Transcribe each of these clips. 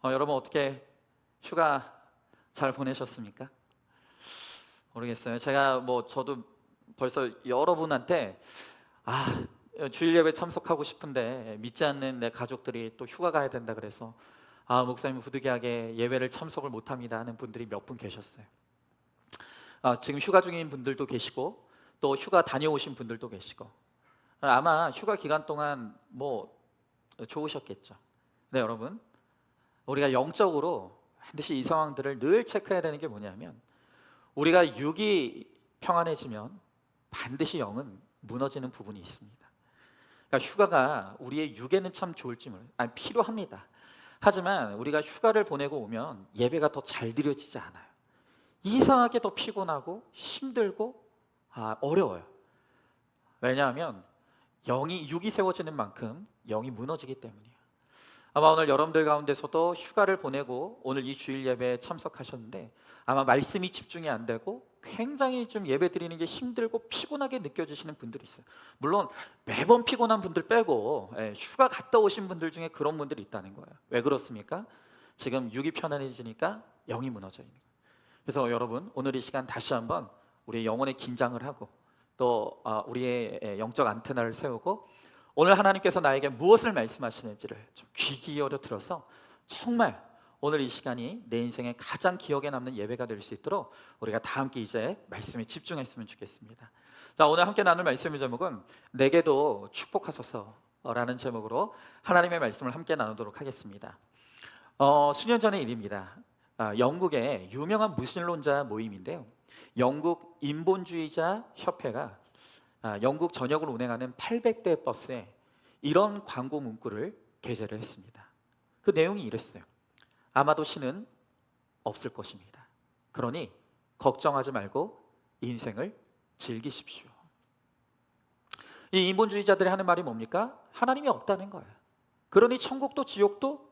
여러분 어떻게 휴가 잘 보내셨습니까? 모르겠어요. 저도 벌써 여러분한테 아 주일 예배 참석하고 싶은데 믿지 않는 내 가족들이 또 휴가 가야 된다 그래서 목사님 부득이하게 예배를 참석을 못합니다 하는 분들이 몇 분 계셨어요. 지금 휴가 중인 분들도 계시고 또 휴가 다녀오신 분들도 계시고 아마 휴가 기간 동안 좋으셨겠죠. 네, 여러분, 우리가 영적으로 반드시 이 상황들을 늘 체크해야 되는 게 뭐냐면, 우리가 육이 평안해지면 반드시 영은 무너지는 부분이 있습니다. 그러니까 휴가가 우리의 육에는 참 좋을지 필요합니다. 하지만 우리가 휴가를 보내고 오면 예배가 더 잘 드려지지 않아요. 이상하게 더 피곤하고 힘들고 어려워요. 왜냐하면 육이 세워지는 만큼 영이 무너지기 때문이에요. 아마 오늘 여러분들 가운데서도 휴가를 보내고 오늘 이 주일 예배에 참석하셨는데 아마 말씀이 집중이 안 되고 굉장히 좀 예배 드리는 게 힘들고 피곤하게 느껴지시는 분들이 있어요. 물론 매번 피곤한 분들 빼고 휴가 갔다 오신 분들 중에 그런 분들이 있다는 거예요. 왜 그렇습니까? 지금 육이 편안해지니까 영이 무너져 있는 거예요. 그래서 여러분, 오늘 이 시간 다시 한번 우리의 영혼의 긴장을 하고 또 우리의 영적 안테나를 세우고 오늘 하나님께서 나에게 무엇을 말씀하시는지를 좀 귀 기울여 들어서 정말 오늘 이 시간이 내 인생에 가장 기억에 남는 예배가 될 수 있도록 우리가 다 함께 이제 말씀에 집중했으면 좋겠습니다. 자, 오늘 함께 나눌 말씀의 제목은 내게도 축복하소서라는 제목으로 하나님의 말씀을 함께 나누도록 하겠습니다. 수년 전의 일입니다. 영국의 유명한 무신론자 모임인데요, 영국 인본주의자 협회가 영국 전역을 운행하는 800대 버스에 이런 광고 문구를 게재를 했습니다. 그 내용이 이랬어요. 아마도 신은 없을 것입니다. 그러니 걱정하지 말고 인생을 즐기십시오. 이 인본주의자들이 하는 말이 뭡니까? 하나님이 없다는 거예요. 그러니 천국도 지옥도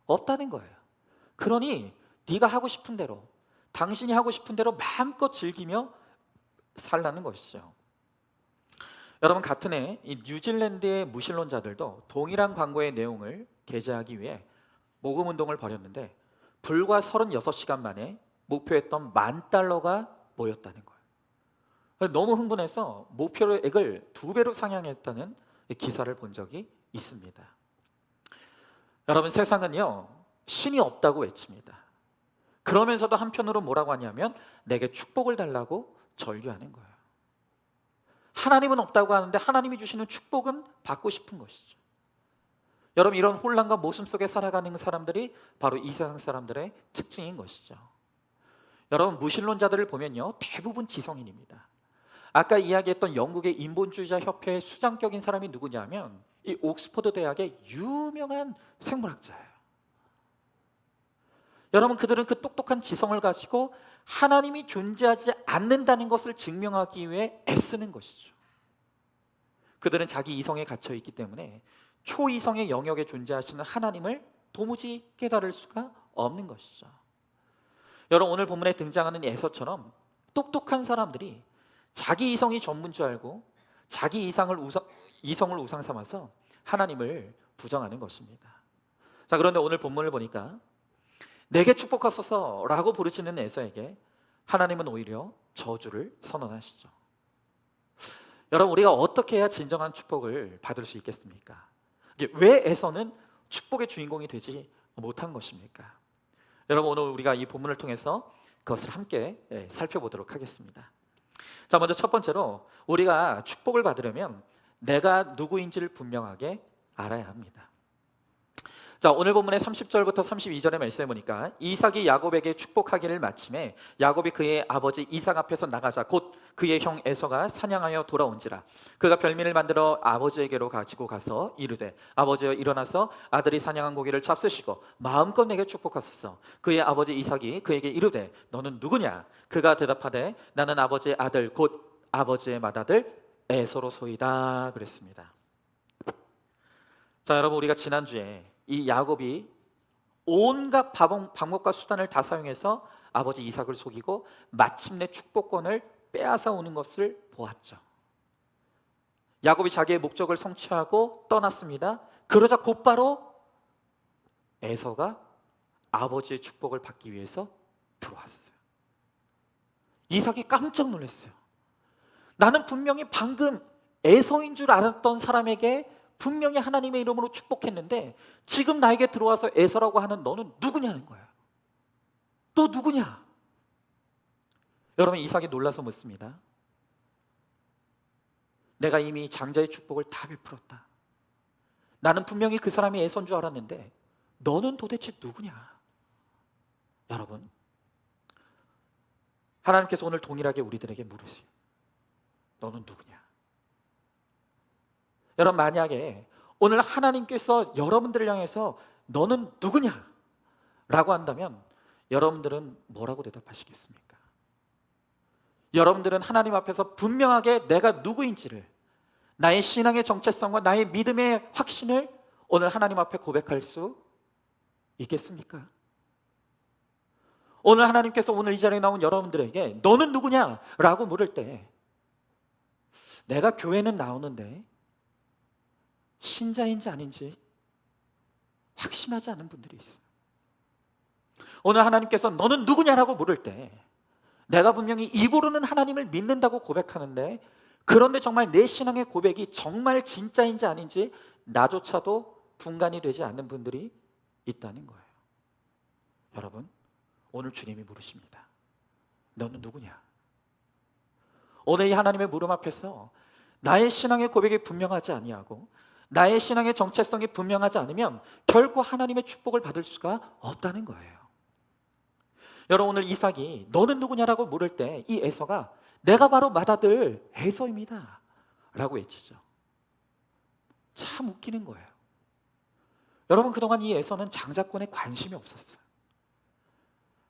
없다는 거예요. 그러니 네가 하고 싶은 대로, 당신이 하고 싶은 대로 마음껏 즐기며 살라는 것이죠. 여러분, 같은 해 이 뉴질랜드의 무신론자들도 동일한 광고의 내용을 게재하기 위해 모금 운동을 벌였는데 불과 36시간 만에 목표했던 $10,000가 모였다는 거예요. 너무 흥분해서 목표액을 2배로 상향했다는 기사를 본 적이 있습니다. 여러분, 세상은요 신이 없다고 외칩니다. 그러면서도 한편으로 뭐라고 하냐면 내게 축복을 달라고 절규하는 거예요. 하나님은 없다고 하는데 하나님이 주시는 축복은 받고 싶은 것이죠. 여러분, 이런 혼란과 모순 속에 살아가는 사람들이 바로 이 세상 사람들의 특징인 것이죠. 여러분, 무신론자들을 보면요 대부분 지성인입니다. 아까 이야기했던 영국의 인본주의자 협회의 수장격인 사람이 누구냐면 이 옥스퍼드 대학의 유명한 생물학자예요. 여러분, 그들은 그 똑똑한 지성을 가지고 하나님이 존재하지 않는다는 것을 증명하기 위해 애쓰는 것이죠. 그들은 자기 이성에 갇혀 있기 때문에 초이성의 영역에 존재하시는 하나님을 도무지 깨달을 수가 없는 것이죠. 여러분, 오늘 본문에 등장하는 에서처럼 똑똑한 사람들이 자기 이성이 전부인 줄 알고 자기 이성을 우상 삼아서 하나님을 부정하는 것입니다. 자, 그런데 오늘 본문을 보니까 내게 축복하소서라고 부르짖는 에서에게 하나님은 오히려 저주를 선언하시죠. 여러분, 우리가 어떻게 해야 진정한 축복을 받을 수 있겠습니까? 왜 에서는 축복의 주인공이 되지 못한 것입니까? 여러분, 오늘 우리가 이 본문을 통해서 그것을 함께 살펴보도록 하겠습니다. 자, 먼저 첫 번째로 우리가 축복을 받으려면 내가 누구인지를 분명하게 알아야 합니다. 자, 오늘 본문의 30절부터 32절의 말씀에 보니까 이삭이 야곱에게 축복하기를 마침에 야곱이 그의 아버지 이삭 앞에서 나가자 곧 그의 형 에서가 사냥하여 돌아온지라 그가 별미를 만들어 아버지에게로 가지고 가서 이르되 아버지여 일어나서 아들이 사냥한 고기를 잡수시고 마음껏 내게 축복하소서. 그의 아버지 이삭이 그에게 이르되 너는 누구냐? 그가 대답하되 나는 아버지의 아들 곧 아버지의 맏아들 에서로소이다 그랬습니다. 자, 여러분, 우리가 지난주에 이 야곱이 온갖 방법과 수단을 다 사용해서 아버지 이삭을 속이고 마침내 축복권을 빼앗아 오는 것을 보았죠. 야곱이 자기의 목적을 성취하고 떠났습니다. 그러자 곧바로 에서가 아버지의 축복을 받기 위해서 들어왔어요. 이삭이 깜짝 놀랐어요. 나는 분명히 방금 에서인 줄 알았던 사람에게 분명히 하나님의 이름으로 축복했는데 지금 나에게 들어와서 에서라고 하는 너는 누구냐는 거야. 너 누구냐? 여러분, 이삭이 놀라서 묻습니다. 내가 이미 장자의 축복을 다 베풀었다. 나는 분명히 그 사람이 에서인 줄 알았는데 너는 도대체 누구냐? 여러분, 하나님께서 오늘 동일하게 우리들에게 물으세요. 너는 누구냐? 여러분, 만약에 오늘 하나님께서 여러분들을 향해서 너는 누구냐? 라고 한다면 여러분들은 뭐라고 대답하시겠습니까? 여러분들은 하나님 앞에서 분명하게 내가 누구인지를, 나의 신앙의 정체성과 나의 믿음의 확신을 오늘 하나님 앞에 고백할 수 있겠습니까? 오늘 하나님께서 오늘 이 자리에 나온 여러분들에게 너는 누구냐? 라고 물을 때 내가 교회는 나오는데 신자인지 아닌지 확신하지 않은 분들이 있어요. 오늘 하나님께서 너는 누구냐라고 물을 때 내가 분명히 입으로는 하나님을 믿는다고 고백하는데 그런데 정말 내 신앙의 고백이 정말 진짜인지 아닌지 나조차도 분간이 되지 않는 분들이 있다는 거예요. 여러분, 오늘 주님이 물으십니다. 너는 누구냐? 오늘 이 하나님의 물음 앞에서 나의 신앙의 고백이 분명하지 아니하고 나의 신앙의 정체성이 분명하지 않으면 결코 하나님의 축복을 받을 수가 없다는 거예요. 여러분, 오늘 이삭이 너는 누구냐라고 물을 때 이 에서가 내가 바로 맏아들 에서입니다 라고 외치죠. 참 웃기는 거예요. 여러분, 그동안 이 에서는 장자권에 관심이 없었어요.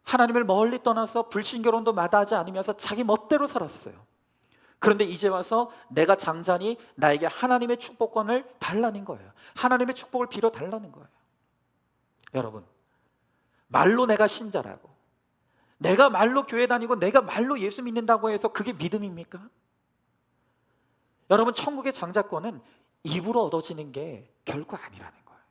하나님을 멀리 떠나서 불신결혼도 마다하지 않으면서 자기 멋대로 살았어요. 그런데 이제 와서 내가 장자니 나에게 하나님의 축복권을 달라는 거예요. 하나님의 축복을 빌어 달라는 거예요. 여러분, 말로 내가 신자라고, 내가 말로 교회 다니고 내가 말로 예수 믿는다고 해서 그게 믿음입니까? 여러분, 천국의 장자권은 입으로 얻어지는 게 결코 아니라는 거예요.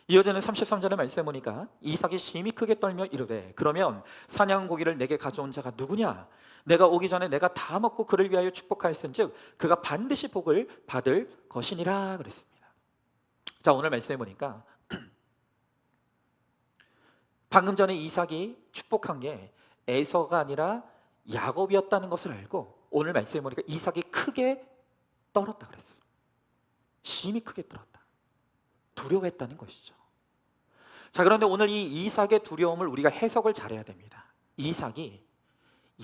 이어지는 33절의 말씀에 보니까 이삭이 심히 크게 떨며 이르되 그러면 사냥한 고기를 내게 가져온 자가 누구냐? 내가 오기 전에 내가 다 먹고 그를 위하여 축복하였은즉 그가 반드시 복을 받을 것이니라 그랬습니다. 자, 오늘 말씀해 보니까 방금 전에 이삭이 축복한 게 에서가 아니라 야곱이었다는 것을 알고 오늘 말씀해 보니까 이삭이 크게 떨었다 그랬어요. 심히 크게 떨었다. 두려워했다는 것이죠. 자, 그런데 오늘 이 이삭의 두려움을 우리가 해석을 잘해야 됩니다. 이삭이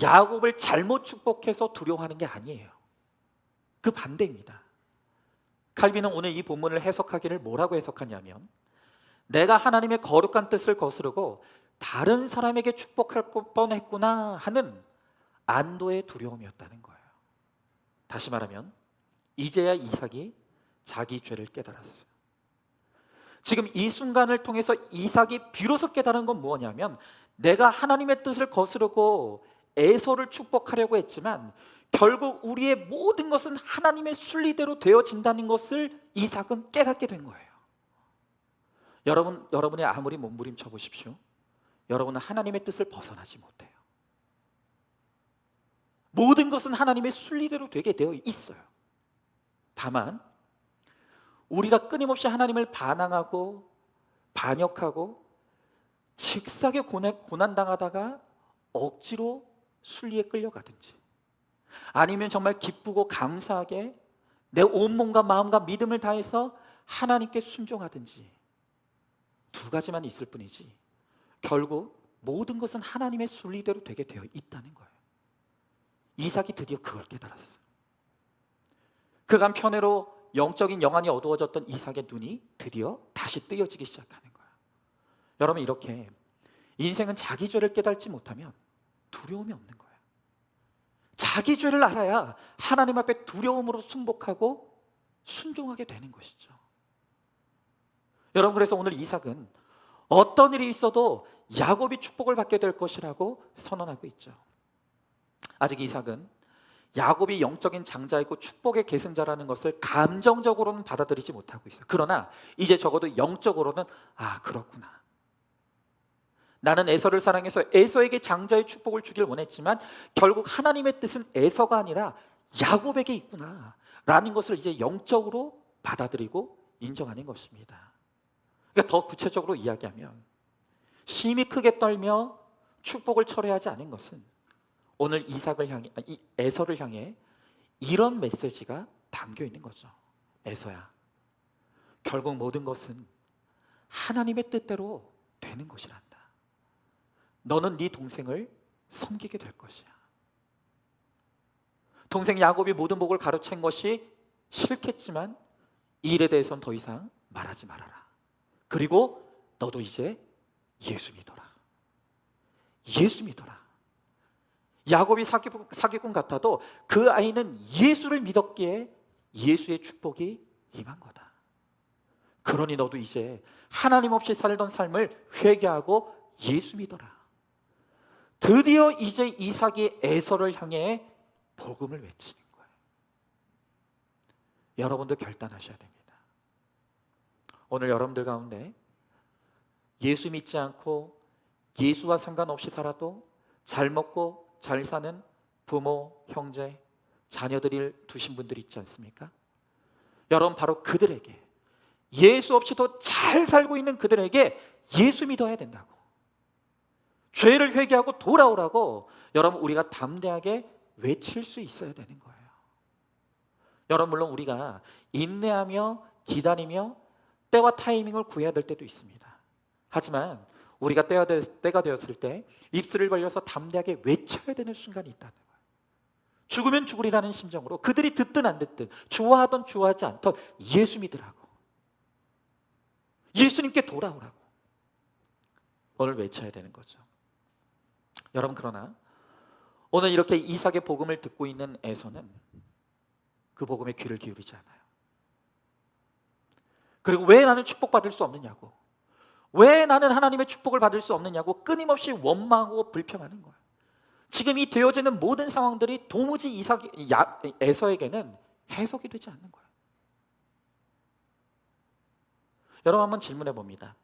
야곱을 잘못 축복해서 두려워하는 게 아니에요. 그 반대입니다. 칼빈은 오늘 이 본문을 해석하기를 뭐라고 해석하냐면 내가 하나님의 거룩한 뜻을 거스르고 다른 사람에게 축복할 뻔했구나 하는 안도의 두려움이었다는 거예요. 다시 말하면 이제야 이삭이 자기 죄를 깨달았어요. 지금 이 순간을 통해서 이삭이 비로소 깨달은 건 뭐냐면 내가 하나님의 뜻을 거스르고 에서를 축복하려고 했지만 결국 우리의 모든 것은 하나님의 순리대로 되어진다는 것을 이삭은 깨닫게 된 거예요. 여러분이 아무리 몸부림쳐 보십시오. 여러분은 하나님의 뜻을 벗어나지 못해요. 모든 것은 하나님의 순리대로 되게 되어 있어요. 다만 우리가 끊임없이 하나님을 반항하고 반역하고 직사게 고난당하다가 억지로 순리에 끌려가든지 아니면 정말 기쁘고 감사하게 내 온몸과 마음과 믿음을 다해서 하나님께 순종하든지 두 가지만 있을 뿐이지 결국 모든 것은 하나님의 순리대로 되게 되어 있다는 거예요. 이삭이 드디어 그걸 깨달았어요. 그간 편애로 영적인 영안이 어두워졌던 이삭의 눈이 드디어 다시 뜨여지기 시작하는 거예요. 여러분, 이렇게 인생은 자기 죄를 깨닫지 못하면 두려움이 없는 거예요. 자기 죄를 알아야 하나님 앞에 두려움으로 순복하고 순종하게 되는 것이죠. 여러분, 그래서 오늘 이삭은 어떤 일이 있어도 야곱이 축복을 받게 될 것이라고 선언하고 있죠. 아직 이삭은 야곱이 영적인 장자이고 축복의 계승자라는 것을 감정적으로는 받아들이지 못하고 있어요. 그러나 이제 적어도 영적으로는 그렇구나, 나는 에서를 사랑해서 에서에게 장자의 축복을 주길 원했지만 결국 하나님의 뜻은 에서가 아니라 야곱에게 있구나 라는 것을 이제 영적으로 받아들이고 인정하는 것입니다. 그러니까 더 구체적으로 이야기하면 심히 크게 떨며 축복을 철회하지 않은 것은 오늘 에서를 향해 이런 메시지가 담겨 있는 거죠. 에서야, 결국 모든 것은 하나님의 뜻대로 되는 것이란다. 너는 네 동생을 섬기게 될 것이야. 동생 야곱이 모든 복을 가로챈 것이 싫겠지만 이 일에 대해서는 더 이상 말하지 말아라. 그리고 너도 이제 예수 믿어라. 예수 믿어라. 야곱이 사기꾼 같아도 그 아이는 예수를 믿었기에 예수의 축복이 임한 거다. 그러니 너도 이제 하나님 없이 살던 삶을 회개하고 예수 믿어라. 드디어 이제 이삭이 에서를 향해 복음을 외치는 거예요. 여러분도 결단하셔야 됩니다. 오늘 여러분들 가운데 예수 믿지 않고 예수와 상관없이 살아도 잘 먹고 잘 사는 부모, 형제, 자녀들을 두신 분들이 있지 않습니까? 여러분 바로 그들에게, 예수 없이도 잘 살고 있는 그들에게 예수 믿어야 된다고, 죄를 회개하고 돌아오라고 여러분 우리가 담대하게 외칠 수 있어야 되는 거예요. 여러분 물론 우리가 인내하며 기다리며 때와 타이밍을 구해야 될 때도 있습니다. 하지만 우리가 때가 되었을 때 입술을 벌려서 담대하게 외쳐야 되는 순간이 있다는 거예요. 죽으면 죽으리라는 심정으로 그들이 듣든 안 듣든 좋아하든 좋아하지 않든 예수 믿으라고, 예수님께 돌아오라고 오늘 외쳐야 되는 거죠. 여러분 그러나 오늘 이렇게 이삭의 복음을 듣고 있는 에서는 그 복음에 귀를 기울이지 않아요. 그리고 왜 나는 축복받을 수 없느냐고, 왜 나는 하나님의 축복을 받을 수 없느냐고 끊임없이 원망하고 불평하는 거예요. 지금 이 되어지는 모든 상황들이 도무지 에서에게는 해석이 되지 않는 거예요. 여러분 한번 질문해 봅니다.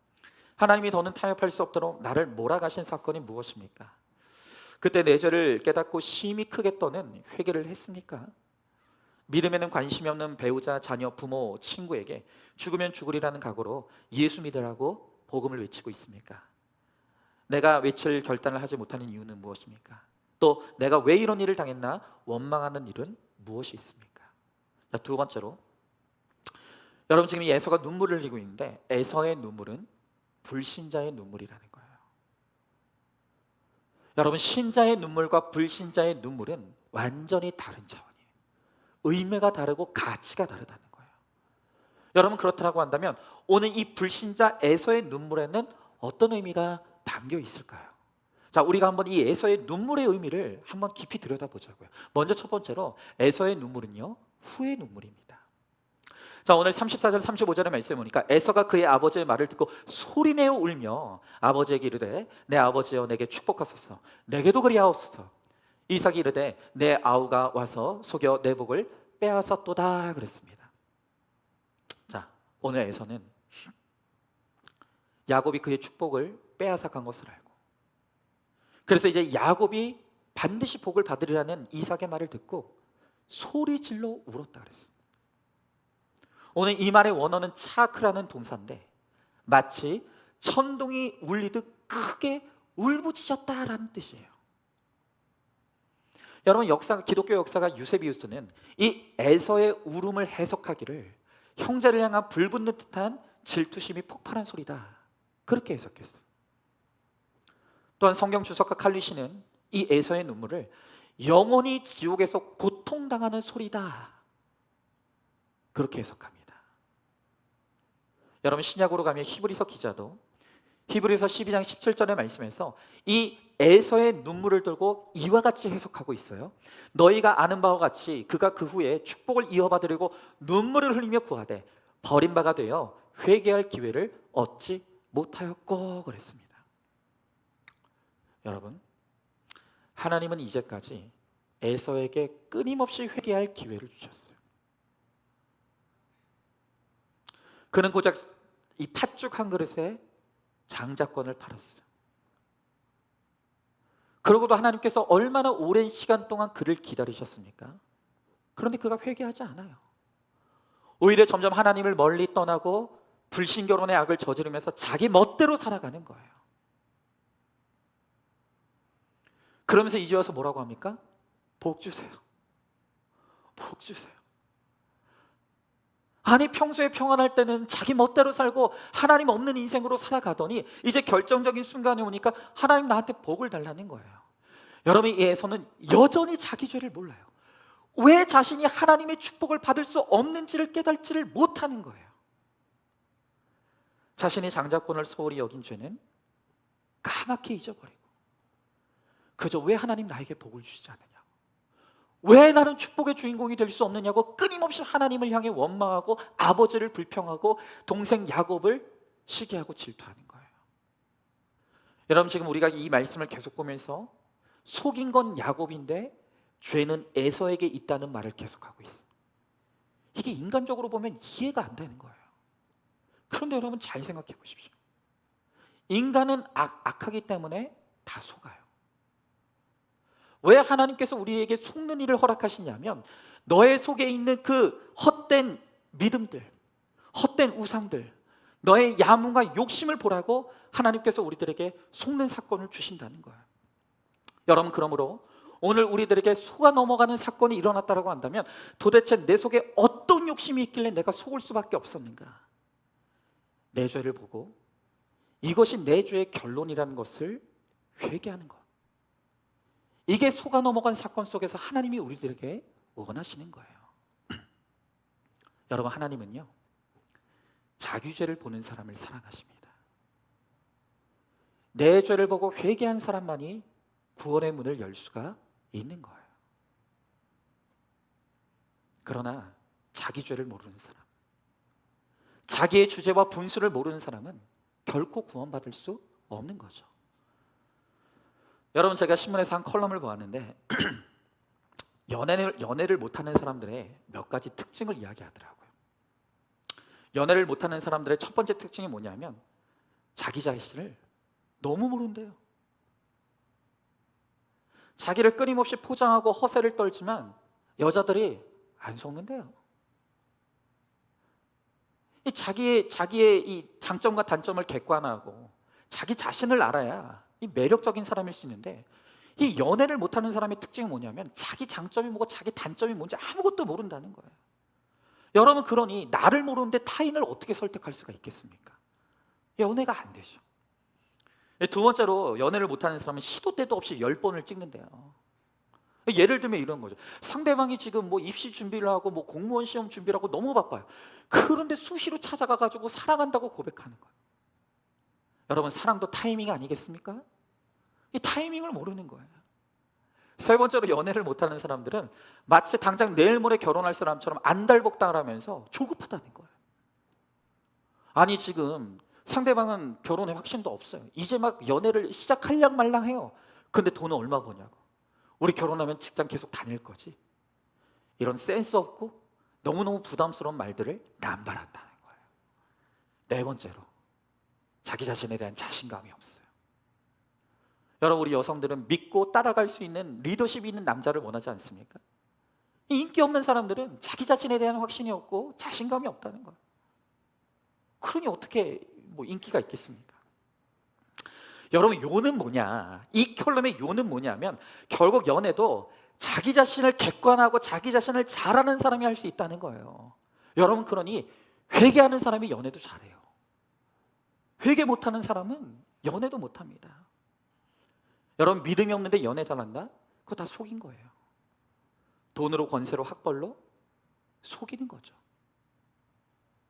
하나님이 더는 타협할 수 없도록 나를 몰아가신 사건이 무엇입니까? 그때 내 죄를 깨닫고 심히 크게 떠는 회개를 했습니까? 믿음에는 관심이 없는 배우자, 자녀, 부모, 친구에게 죽으면 죽으리라는 각오로 예수 믿으라고 복음을 외치고 있습니까? 내가 외칠 결단을 하지 못하는 이유는 무엇입니까? 또 내가 왜 이런 일을 당했나 원망하는 일은 무엇이 있습니까? 자, 두 번째로, 여러분 지금 이 에서가 눈물을 흘리고 있는데 에서의 눈물은 불신자의 눈물이라는 거예요. 여러분 신자의 눈물과 불신자의 눈물은 완전히 다른 차원이에요. 의미가 다르고 가치가 다르다는 거예요. 여러분 그렇다고 한다면 오늘 이 불신자 에서의 눈물에는 어떤 의미가 담겨 있을까요? 자, 우리가 한번 이 에서의 눈물의 의미를 한번 깊이 들여다보자고요. 먼저 첫 번째로 에서의 눈물은요, 후의 눈물입니다. 자, 오늘 34절 35절의 말씀에 보니까 에서가 그의 아버지의 말을 듣고 소리내어 울며 아버지에게 이르되 내 아버지여 내게 축복하소서, 내게도 그리하옵소서. 이삭이 이르되 내 아우가 와서 속여 내 복을 빼앗았도다 그랬습니다. 자, 오늘 에서는 야곱이 그의 축복을 빼앗아간 것을 알고, 그래서 이제 야곱이 반드시 복을 받으리라는 이삭의 말을 듣고 소리 질러 울었다 그랬어요. 오늘 이 말의 원어는 차크라는 동사인데 마치 천둥이 울리듯 크게 울부짖었다라는 뜻이에요. 여러분 기독교 역사가 유세비우스는 이 에서의 울음을 해석하기를 형제를 향한 불붙는 듯한 질투심이 폭발한 소리다, 그렇게 해석했어요. 또한 성경 주석가 칼리시는 이 에서의 눈물을 영원히 지옥에서 고통당하는 소리다, 그렇게 해석합니다. 여러분 신약으로 가면 히브리서 기자도 히브리서 12장 17절의 말씀에서 이 에서의 눈물을 들고 이와 같이 해석하고 있어요. 너희가 아는 바와 같이 그가 그 후에 축복을 이어받으려고 눈물을 흘리며 구하되 버린 바가 되어 회개할 기회를 얻지 못하였고 그랬습니다. 여러분 하나님은 이제까지 에서에게 끊임없이 회개할 기회를 주셨어요. 그는 고작 이 팥죽 한 그릇에 장자권을 팔았어요. 그러고도 하나님께서 얼마나 오랜 시간 동안 그를 기다리셨습니까? 그런데 그가 회개하지 않아요. 오히려 점점 하나님을 멀리 떠나고 불신결혼의 악을 저지르면서 자기 멋대로 살아가는 거예요. 그러면서 이제 와서 뭐라고 합니까? 복 주세요. 복 주세요. 아니, 평소에 평안할 때는 자기 멋대로 살고 하나님 없는 인생으로 살아가더니 이제 결정적인 순간에 오니까 하나님 나한테 복을 달라는 거예요. 여러분, 이 에서는 여전히 자기 죄를 몰라요. 왜 자신이 하나님의 축복을 받을 수 없는지를 깨닫지를 못하는 거예요. 자신이 장자권을 소홀히 여긴 죄는 까맣게 잊어버리고, 그저 왜 하나님 나에게 복을 주시지 않느냐, 왜 나는 축복의 주인공이 될 수 없느냐고 끊임없이 하나님을 향해 원망하고 아버지를 불평하고 동생 야곱을 시기하고 질투하는 거예요. 여러분, 지금 우리가 이 말씀을 계속 보면서 속인 건 야곱인데 죄는 에서에게 있다는 말을 계속하고 있어요. 이게 인간적으로 보면 이해가 안 되는 거예요. 그런데 여러분, 잘 생각해 보십시오. 인간은 악하기 때문에 다 속아요. 왜 하나님께서 우리에게 속는 일을 허락하시냐면, 너의 속에 있는 그 헛된 믿음들, 헛된 우상들, 너의 야망과 욕심을 보라고 하나님께서 우리들에게 속는 사건을 주신다는 거예요. 여러분, 그러므로 오늘 우리들에게 속아 넘어가는 사건이 일어났다고 한다면 도대체 내 속에 어떤 욕심이 있길래 내가 속을 수밖에 없었는가? 내 죄를 보고 이것이 내 죄의 결론이라는 것을 회개하는 것, 이게 속아 넘어간 사건 속에서 하나님이 우리들에게 원하시는 거예요. 여러분, 하나님은요, 자기 죄를 보는 사람을 사랑하십니다. 내 죄를 보고 회개한 사람만이 구원의 문을 열 수가 있는 거예요. 그러나 자기 죄를 모르는 사람, 자기의 주제와 분수를 모르는 사람은 결코 구원받을 수 없는 거죠. 여러분, 제가 신문에서 한 컬럼을 보았는데 연애를 못하는 사람들의 몇 가지 특징을 이야기하더라고요. 연애를 못하는 사람들의 첫 번째 특징이 뭐냐면 자기 자신을 너무 모른대요. 자기를 끊임없이 포장하고 허세를 떨지만 여자들이 안 속는데요. 자기의 이 장점과 단점을 객관화하고 자기 자신을 알아야 이 매력적인 사람일 수 있는데, 이 연애를 못하는 사람의 특징이 뭐냐면 자기 장점이 뭐고 자기 단점이 뭔지 아무것도 모른다는 거예요. 여러분, 그러니 나를 모르는데 타인을 어떻게 설득할 수가 있겠습니까? 연애가 안 되죠. 두 번째로, 연애를 못하는 사람은 시도 때도 없이 10번을 찍는데요. 예를 들면 이런 거죠. 상대방이 지금 뭐 입시 준비를 하고 뭐 공무원 시험 준비를 하고 너무 바빠요. 그런데 수시로 찾아가가지고 사랑한다고 고백하는 거예요. 여러분, 사랑도 타이밍 아니겠습니까? 이 타이밍을 모르는 거예요. 세 번째로, 연애를 못하는 사람들은 마치 당장 내일 모레 결혼할 사람처럼 안달복당을 하면서 조급하다는 거예요. 아니, 지금 상대방은 결혼의 확신도 없어요. 이제 막 연애를 시작할랑 말랑 해요. 근데 돈은 얼마 버냐고. 우리 결혼하면 직장 계속 다닐 거지. 이런 센스 없고 너무너무 부담스러운 말들을 남발한다는 거예요. 네 번째로, 자기 자신에 대한 자신감이 없어요. 여러분, 우리 여성들은 믿고 따라갈 수 있는 리더십이 있는 남자를 원하지 않습니까? 이 인기 없는 사람들은 자기 자신에 대한 확신이 없고 자신감이 없다는 거예요. 그러니 어떻게 뭐 인기가 있겠습니까? 여러분, 요는 뭐냐? 이 컬럼의 요는 뭐냐면 결국 연애도 자기 자신을 객관하고 자기 자신을 잘 아는 사람이 할 수 있다는 거예요. 여러분, 그러니 회개하는 사람이 연애도 잘해요. 회개 못하는 사람은 연애도 못합니다. 여러분, 믿음이 없는데 연애 잘한다? 그거 다 속인 거예요. 돈으로, 권세로, 학벌로 속이는 거죠.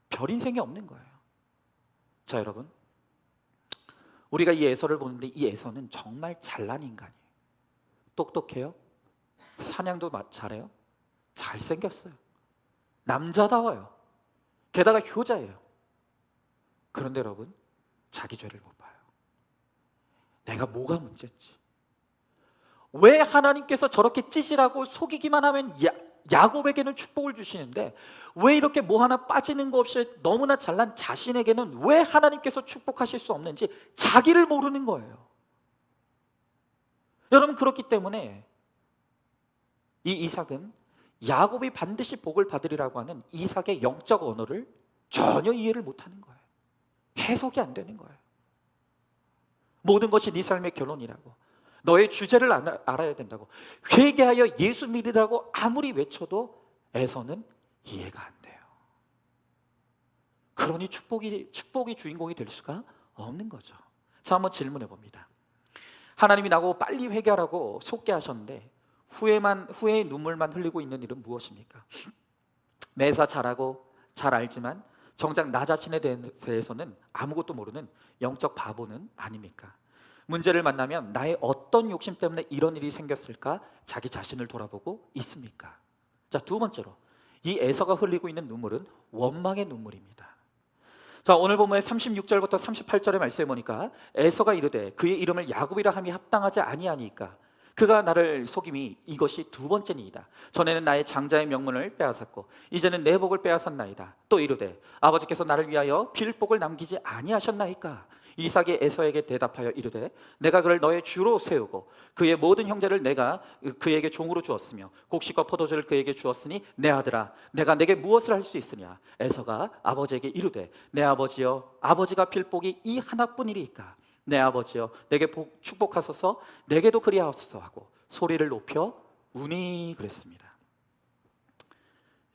별 인생이 없는 거예요. 자, 여러분, 우리가 이 에서를 보는데 이 에서는 정말 잘난 인간이에요. 똑똑해요, 사냥도 잘해요, 잘생겼어요, 남자다워요, 게다가 효자예요. 그런데 여러분, 자기 죄를 못 봐요. 내가 뭐가 문제인지, 왜 하나님께서 저렇게 찌질하고 속이기만 하면 야곱에게는 축복을 주시는데 왜 이렇게 뭐 하나 빠지는 거 없이 너무나 잘난 자신에게는 왜 하나님께서 축복하실 수 없는지 자기를 모르는 거예요. 여러분, 그렇기 때문에 이 이삭은 야곱이 반드시 복을 받으리라고 하는 이삭의 영적 언어를 전혀 이해를 못하는 거예요. 해석이 안 되는 거예요. 모든 것이 네 삶의 결론이라고, 너의 주제를 알아야 된다고, 회개하여 예수 믿으라고 아무리 외쳐도 에서는 이해가 안 돼요. 그러니 축복이 주인공이 될 수가 없는 거죠. 자, 한번 질문해 봅니다. 하나님이 나보고 빨리 회개하라고 속개하셨는데 후회의 눈물만 흘리고 있는 일은 무엇입니까? 매사 잘하고 잘 알지만 정작 나 자신에 대해서는 아무것도 모르는 영적 바보는 아닙니까? 문제를 만나면 나의 어떤 욕심 때문에 이런 일이 생겼을까 자기 자신을 돌아보고 있습니까? 자, 두 번째로 이 에서가 흘리고 있는 눈물은 원망의 눈물입니다. 자, 오늘 본문의 36절부터 38절의 말씀에 보니까 에서가 이르되 그의 이름을 야곱이라 함이 합당하지 아니하니까 그가 나를 속임이 이것이 두 번째니이다. 전에는 나의 장자의 명분을 빼앗았고 이제는 내 복을 빼앗았나이다. 또 이르되 아버지께서 나를 위하여 빌복을 남기지 아니하셨나이까. 이삭이 에서에게 대답하여 이르되 내가 그를 너의 주로 세우고 그의 모든 형제를 내가 그에게 종으로 주었으며 곡식과 포도주를 그에게 주었으니 내 아들아 내가 내게 무엇을 할 수 있으냐. 에서가 아버지에게 이르되 내 아버지여 아버지가 빌복이 이 하나뿐이리이까. 내 아버지여 내게 축복하소서 내게도 그리하옵소서 하고 소리를 높여 우니 그랬습니다.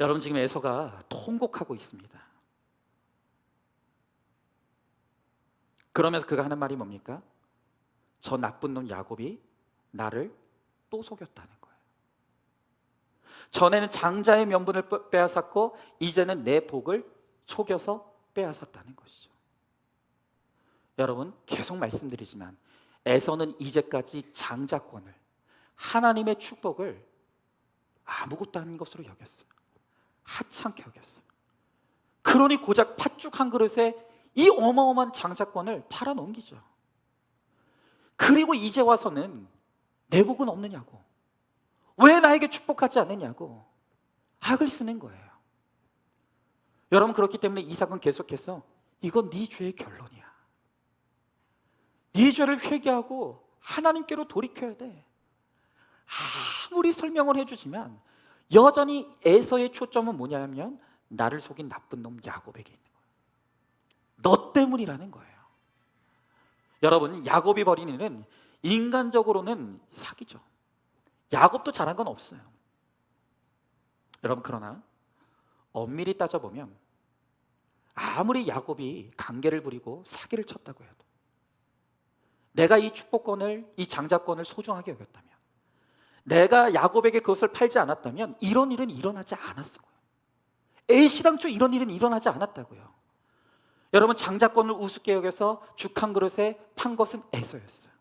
여러분, 지금 에서가 통곡하고 있습니다. 그러면서 그가 하는 말이 뭡니까? 저 나쁜 놈 야곱이 나를 또 속였다는 거예요. 전에는 장자의 명분을 빼앗았고 이제는 내 복을 속여서 빼앗았다는 것이죠. 여러분, 계속 말씀드리지만 에서는 이제까지 장자권을, 하나님의 축복을 아무것도 아닌 것으로 여겼어요. 하찮게 여겼어요. 그러니 고작 팥죽 한 그릇에 이 어마어마한 장자권을 팔아넘기죠. 그리고 이제 와서는 내 복은 없느냐고, 왜 나에게 축복하지 않느냐고 악을 쓰는 거예요. 여러분, 그렇기 때문에 이삭은 계속해서 이건 네 죄의 결론이야. 네 죄를 회개하고 하나님께로 돌이켜야 돼. 아무리 설명을 해주지만 여전히 에서의 초점은 뭐냐면 나를 속인 나쁜 놈 야곱에게 있는 거예요. 너 때문이라는 거예요. 여러분, 야곱이 벌인 일은 인간적으로는 사기죠. 야곱도 잘한 건 없어요. 여러분, 그러나 엄밀히 따져보면 아무리 야곱이 강계를 부리고 사기를 쳤다고 해도 내가 이 축복권을, 이 장자권을 소중하게 여겼다면, 내가 야곱에게 그것을 팔지 않았다면 이런 일은 일어나지 않았을 거예요. 애시당초 이런 일은 일어나지 않았다고요. 여러분, 장자권을 우습게 여겨서 죽 한 그릇에 판 것은 에서였어요.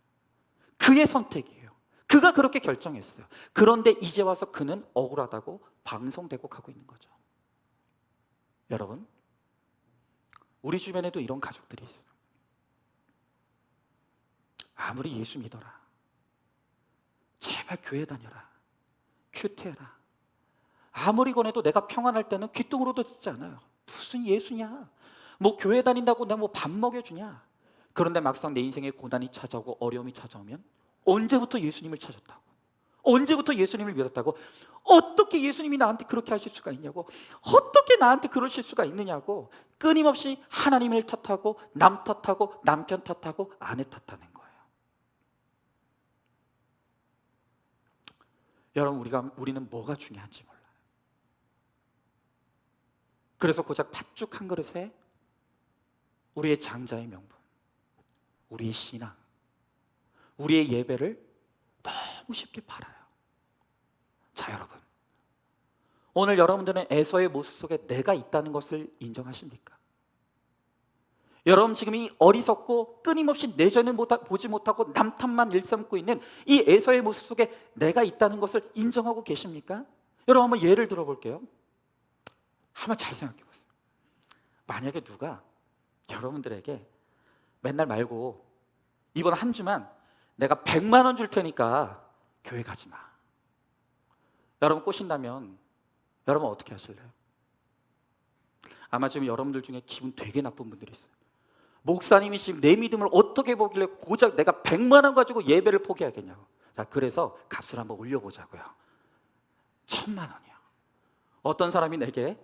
그의 선택이에요. 그가 그렇게 결정했어요. 그런데 이제 와서 그는 억울하다고 방송되고 가고 있는 거죠. 여러분, 우리 주변에도 이런 가족들이 있어요. 아무리 예수 믿어라, 제발 교회 다녀라, 큐티해라, 아무리 권해도 내가 평안할 때는 귓등으로도 듣지 않아요. 무슨 예수냐, 뭐 교회 다닌다고 내가 뭐 밥 먹여주냐. 그런데 막상 내 인생에 고난이 찾아오고 어려움이 찾아오면 언제부터 예수님을 찾았다고, 언제부터 예수님을 믿었다고, 어떻게 예수님이 나한테 그렇게 하실 수가 있냐고, 어떻게 나한테 그러실 수가 있느냐고 끊임없이 하나님을 탓하고 남 탓하고 남편 탓하고 아내 탓하는 거예요. 여러분, 우리는 뭐가 중요한지 몰라요. 그래서 고작 팥죽 한 그릇에 우리의 장자의 명분, 우리의 신앙, 우리의 예배를 너무 쉽게 팔아요. 자, 여러분, 오늘 여러분들은 에서의 모습 속에 내가 있다는 것을 인정하십니까? 여러분, 지금 이 어리석고 끊임없이 내 죄는 보지 못하고 남 탓만 일삼고 있는 이 에서의 모습 속에 내가 있다는 것을 인정하고 계십니까? 여러분, 한번 예를 들어볼게요. 한번 잘 생각해 보세요. 만약에 누가 여러분들에게 맨날 말고 이번 한 주만 내가 100만 원 줄 테니까 교회 가지 마, 여러분 꼬신다면 여러분 어떻게 하실래요? 아마 지금 여러분들 중에 기분 되게 나쁜 분들이 있어요. 목사님이 지금 내 믿음을 어떻게 보길래 고작 내가 100만 원 가지고 예배를 포기하겠냐고. 자, 그래서 값을 한번 올려보자고요. 1,000,000원이요. 어떤 사람이 내게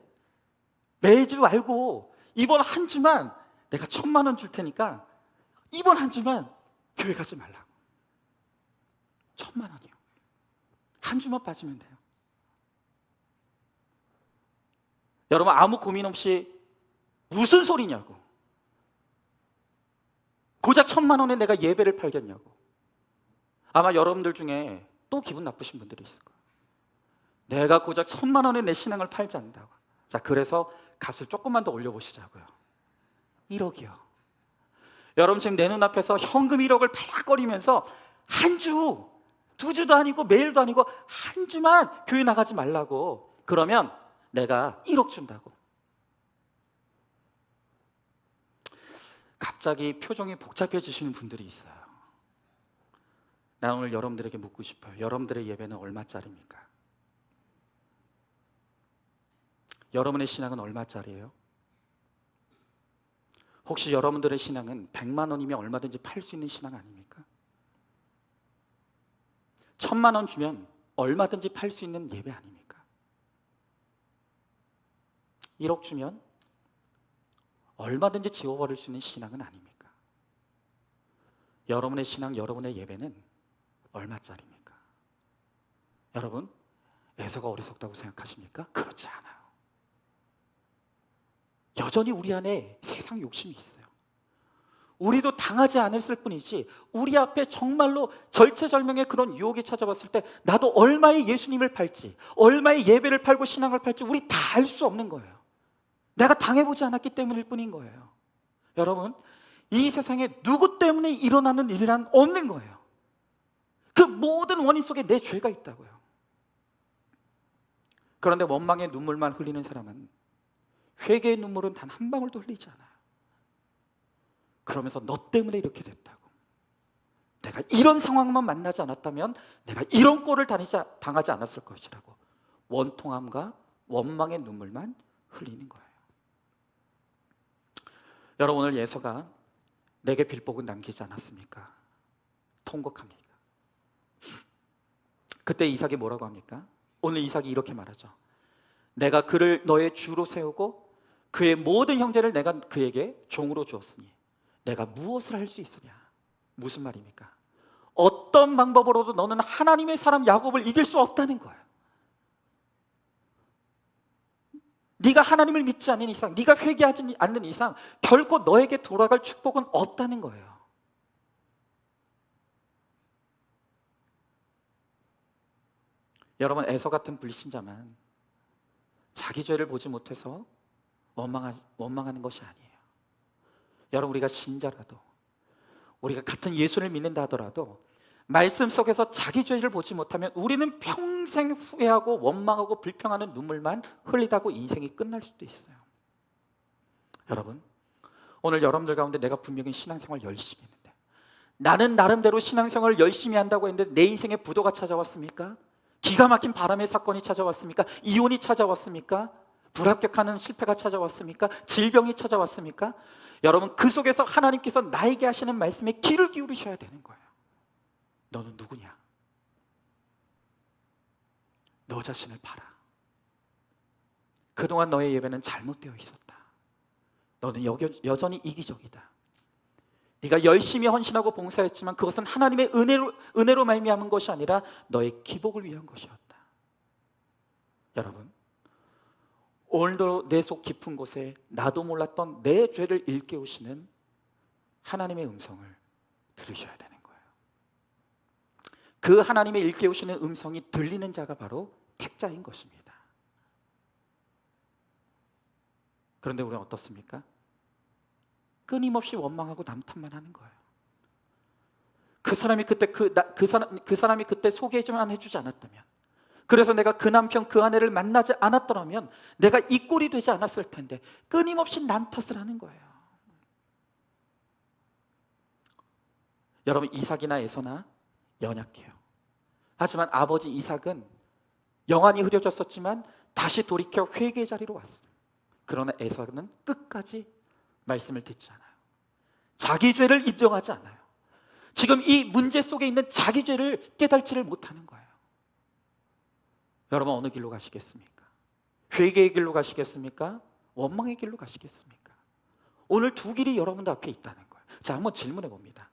매주 알고 이번 한 주만 내가 1,000,000원 줄 테니까 이번 한 주만 교회 가지 말라고. 1,000,000원이요. 한 주만 빠지면 돼요. 여러분, 아무 고민 없이 무슨 소리냐고. 고작 1,000,000원에 내가 예배를 팔겠냐고. 아마 여러분들 중에 또 기분 나쁘신 분들이 있을 거예요. 내가 고작 1,000,000원에 내 신앙을 팔지 않는다고. 자, 그래서 값을 조금만 더 올려보시자고요. 1억이요. 여러분, 지금 내 눈앞에서 현금 1억을 팔락거리면서 한 주, 2주도 아니고 매일도 아니고 한 주만 교회 나가지 말라고. 그러면 내가 1억 준다고. 갑자기 표정이 복잡해지시는 분들이 있어요. 나 오늘 여러분들에게 묻고 싶어요. 여러분들의 예배는 얼마짜리입니까? 여러분의 신앙은 얼마짜리예요? 혹시 여러분들의 신앙은 100만 원이면 얼마든지 팔 수 있는 신앙 아닙니까? 1,000만 원 주면 얼마든지 팔 수 있는 예배 아닙니까? 1억 주면 얼마든지 지워버릴 수 있는 신앙은 아닙니까? 여러분의 신앙, 여러분의 예배는 얼마짜리입니까? 여러분, 에서가 어리석다고 생각하십니까? 그렇지 않아요. 여전히 우리 안에 세상 욕심이 있어요. 우리도 당하지 않았을 뿐이지 우리 앞에 정말로 절체절명의 그런 유혹이 찾아왔을 때 나도 얼마의 예수님을 팔지, 얼마의 예배를 팔고 신앙을 팔지 우리 다 알 수 없는 거예요. 내가 당해보지 않았기 때문일 뿐인 거예요. 여러분, 이 세상에 누구 때문에 일어나는 일이란 없는 거예요. 그 모든 원인 속에 내 죄가 있다고요. 그런데 원망의 눈물만 흘리는 사람은 회개의 눈물은 단 한 방울도 흘리지 않아요. 그러면서 너 때문에 이렇게 됐다고, 내가 이런 상황만 만나지 않았다면 내가 이런 꼴을 당하지 않았을 것이라고 원통함과 원망의 눈물만 흘리는 거예요. 여러분, 오늘 예서가 내게 빌복은 남기지 않았습니까? 통곡합니다. 그때 이삭이 뭐라고 합니까? 오늘 이삭이 이렇게 말하죠. 내가 그를 너의 주로 세우고 그의 모든 형제를 내가 그에게 종으로 주었으니 내가 무엇을 할 수 있으냐? 무슨 말입니까? 어떤 방법으로도 너는 하나님의 사람 야곱을 이길 수 없다는 거예요. 네가 하나님을 믿지 않는 이상, 네가 회개하지 않는 이상 결코 너에게 돌아갈 축복은 없다는 거예요. 여러분, 에서 같은 불신자만 자기 죄를 보지 못해서 원망하는 것이 아니에요. 여러분, 우리가 신자라도, 우리가 같은 예수를 믿는다 하더라도 말씀 속에서 자기 죄를 보지 못하면 우리는 평생 후회하고 원망하고 불평하는 눈물만 흘리다고 인생이 끝날 수도 있어요. 여러분, 오늘 여러분들 가운데 내가 분명히 신앙생활 열심히 했는데, 나는 나름대로 신앙생활을 열심히 한다고 했는데 내 인생에 부도가 찾아왔습니까? 기가 막힌 바람의 사건이 찾아왔습니까? 이혼이 찾아왔습니까? 불합격하는 실패가 찾아왔습니까? 질병이 찾아왔습니까? 여러분, 그 속에서 하나님께서 나에게 하시는 말씀에 귀를 기울이셔야 되는 거예요. 너는 누구냐? 너 자신을 봐라. 그동안 너의 예배는 잘못되어 있었다. 너는 여전히 이기적이다. 네가 열심히 헌신하고 봉사했지만 그것은 하나님의 은혜로 말미암은 것이 아니라 너의 기복을 위한 것이었다. 여러분, 오늘도 내 속 깊은 곳에 나도 몰랐던 내 죄를 일깨우시는 하나님의 음성을 들으셔야 되는 거예요. 그 하나님의 일깨우시는 음성이 들리는 자가 바로 택자인 것입니다. 그런데 우리는 어떻습니까? 끊임없이 원망하고 남탓만 하는 거예요. 그 사람이 그때 그 사람이 그때 소개만 해주지 않았다면, 그래서 내가 그 남편 그 아내를 만나지 않았더라면 내가 이 꼴이 되지 않았을 텐데 끊임없이 남탓을 하는 거예요. 여러분, 이삭이나 에서나 연약해요. 하지만 아버지 이삭은 영안이 흐려졌었지만 다시 돌이켜 회개의 자리로 왔어요. 그러나 에서는 끝까지 말씀을 듣지 않아요. 자기 죄를 인정하지 않아요. 지금 이 문제 속에 있는 자기 죄를 깨달지를 못하는 거예요. 여러분, 어느 길로 가시겠습니까? 회개의 길로 가시겠습니까? 원망의 길로 가시겠습니까? 오늘 두 길이 여러분들 앞에 있다는 거예요. 자, 한번 질문해 봅니다.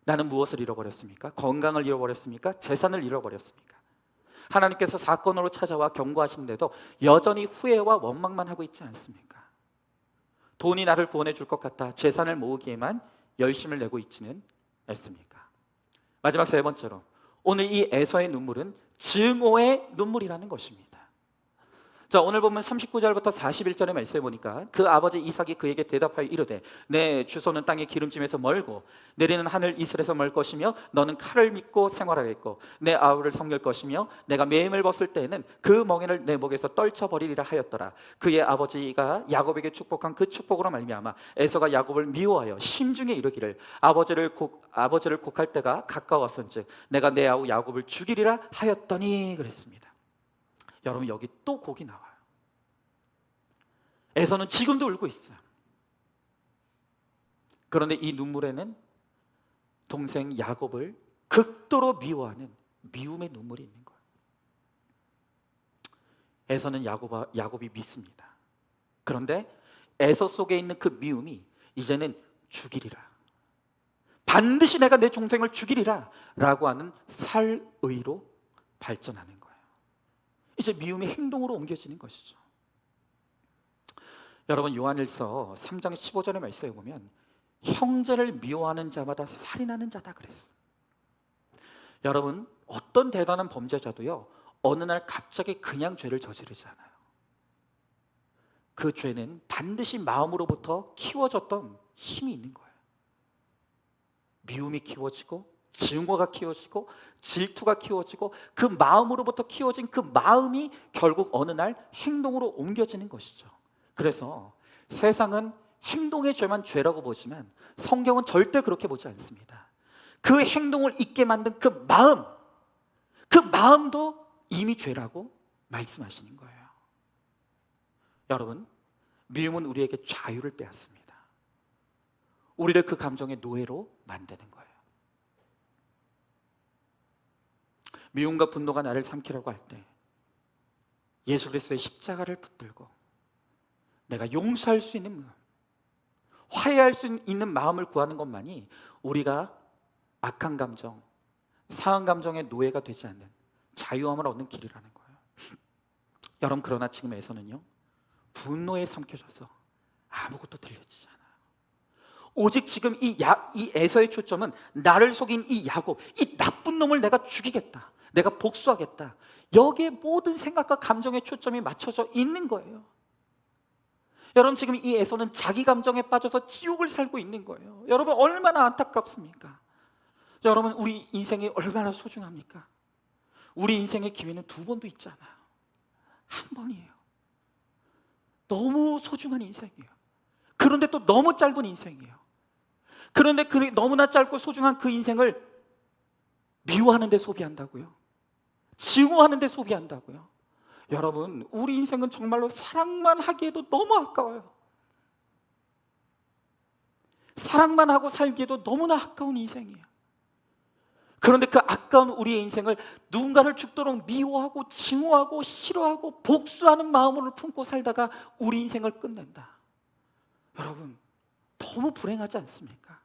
나는 무엇을 잃어버렸습니까? 건강을 잃어버렸습니까? 재산을 잃어버렸습니까? 하나님께서 사건으로 찾아와 경고하시는데도 여전히 후회와 원망만 하고 있지 않습니까? 돈이 나를 구원해 줄 것 같다, 재산을 모으기에만 열심을 내고 있지는 않습니까? 마지막 세 번째로, 오늘 이 에서의 눈물은 증오의 눈물이라는 것입니다. 자, 오늘 보면 39절부터 41절의 말씀에 보니까 그 아버지 이삭이 그에게 대답하여 이르되 내 주소는 땅의 기름짐에서 멀고 내리는 하늘 이슬에서 멀 것이며 너는 칼을 믿고 생활하겠고 내 아우를 섬길 것이며 내가 매임을 벗을 때에는 그 멍에를 내 목에서 떨쳐버리리라 하였더라. 그의 아버지가 야곱에게 축복한 그 축복으로 말미암아 에서가 야곱을 미워하여 심중에 이르기를 아버지를 곡할 때가 가까웠은즉 내가 내 아우 야곱을 죽이리라 하였더니 그랬습니다. 여러분, 여기 또 곡이 나와요. 에서는 지금도 울고 있어요. 그런데 이 눈물에는 동생 야곱을 극도로 미워하는 미움의 눈물이 있는 거예요. 에서는 야곱이 믿습니다. 그런데 에서 속에 있는 그 미움이 이제는 죽이리라, 반드시 내가 내 동생을 죽이리라 라고 하는 살의로 발전하는 거예요. 이제 미움이 행동으로 옮겨지는 것이죠. 여러분, 요한일서 3장 15절의 말씀에 보면 형제를 미워하는 자마다 살인하는 자다 그랬어요. 여러분, 어떤 대단한 범죄자도요, 어느 날 갑자기 그냥 죄를 저지르지 않아요. 그 죄는 반드시 마음으로부터 키워졌던 힘이 있는 거예요. 미움이 키워지고 증오가 키워지고 질투가 키워지고 그 마음으로부터 키워진 그 마음이 결국 어느 날 행동으로 옮겨지는 것이죠. 그래서 세상은 행동의 죄만 죄라고 보지만 성경은 절대 그렇게 보지 않습니다. 그 행동을 잊게 만든 그 마음도 이미 죄라고 말씀하시는 거예요. 여러분, 미움은 우리에게 자유를 빼앗습니다. 우리를 그 감정의 노예로 만드는 거예요. 미움과 분노가 나를 삼키려고 할 때 예수 그리스도의 십자가를 붙들고 내가 용서할 수 있는 마음, 화해할 수 있는 마음을 구하는 것만이 우리가 악한 감정, 상한 감정의 노예가 되지 않는 자유함을 얻는 길이라는 거예요. 여러분, 그러나 지금 에서는요, 분노에 삼켜져서 아무것도 들려지지 않아요. 오직 지금 이 에서의 초점은 나를 속인 이 야곱, 이 나쁜 놈을 내가 죽이겠다, 내가 복수하겠다, 여기에 모든 생각과 감정의 초점이 맞춰져 있는 거예요. 여러분, 지금 이 에서는 자기 감정에 빠져서 지옥을 살고 있는 거예요. 여러분, 얼마나 안타깝습니까? 여러분, 우리 인생이 얼마나 소중합니까? 우리 인생의 기회는 두 번도 있지 않아요. 한 번이에요. 너무 소중한 인생이에요. 그런데 또 너무 짧은 인생이에요. 그런데 그 너무나 짧고 소중한 그 인생을 미워하는 데 소비한다고요? 증오하는 데 소비한다고요? 여러분, 우리 인생은 정말로 사랑만 하기에도 너무 아까워요. 사랑만 하고 살기에도 너무나 아까운 인생이에요. 그런데 그 아까운 우리의 인생을 누군가를 죽도록 미워하고 증오하고 싫어하고 복수하는 마음으로 품고 살다가 우리 인생을 끝낸다. 여러분, 너무 불행하지 않습니까?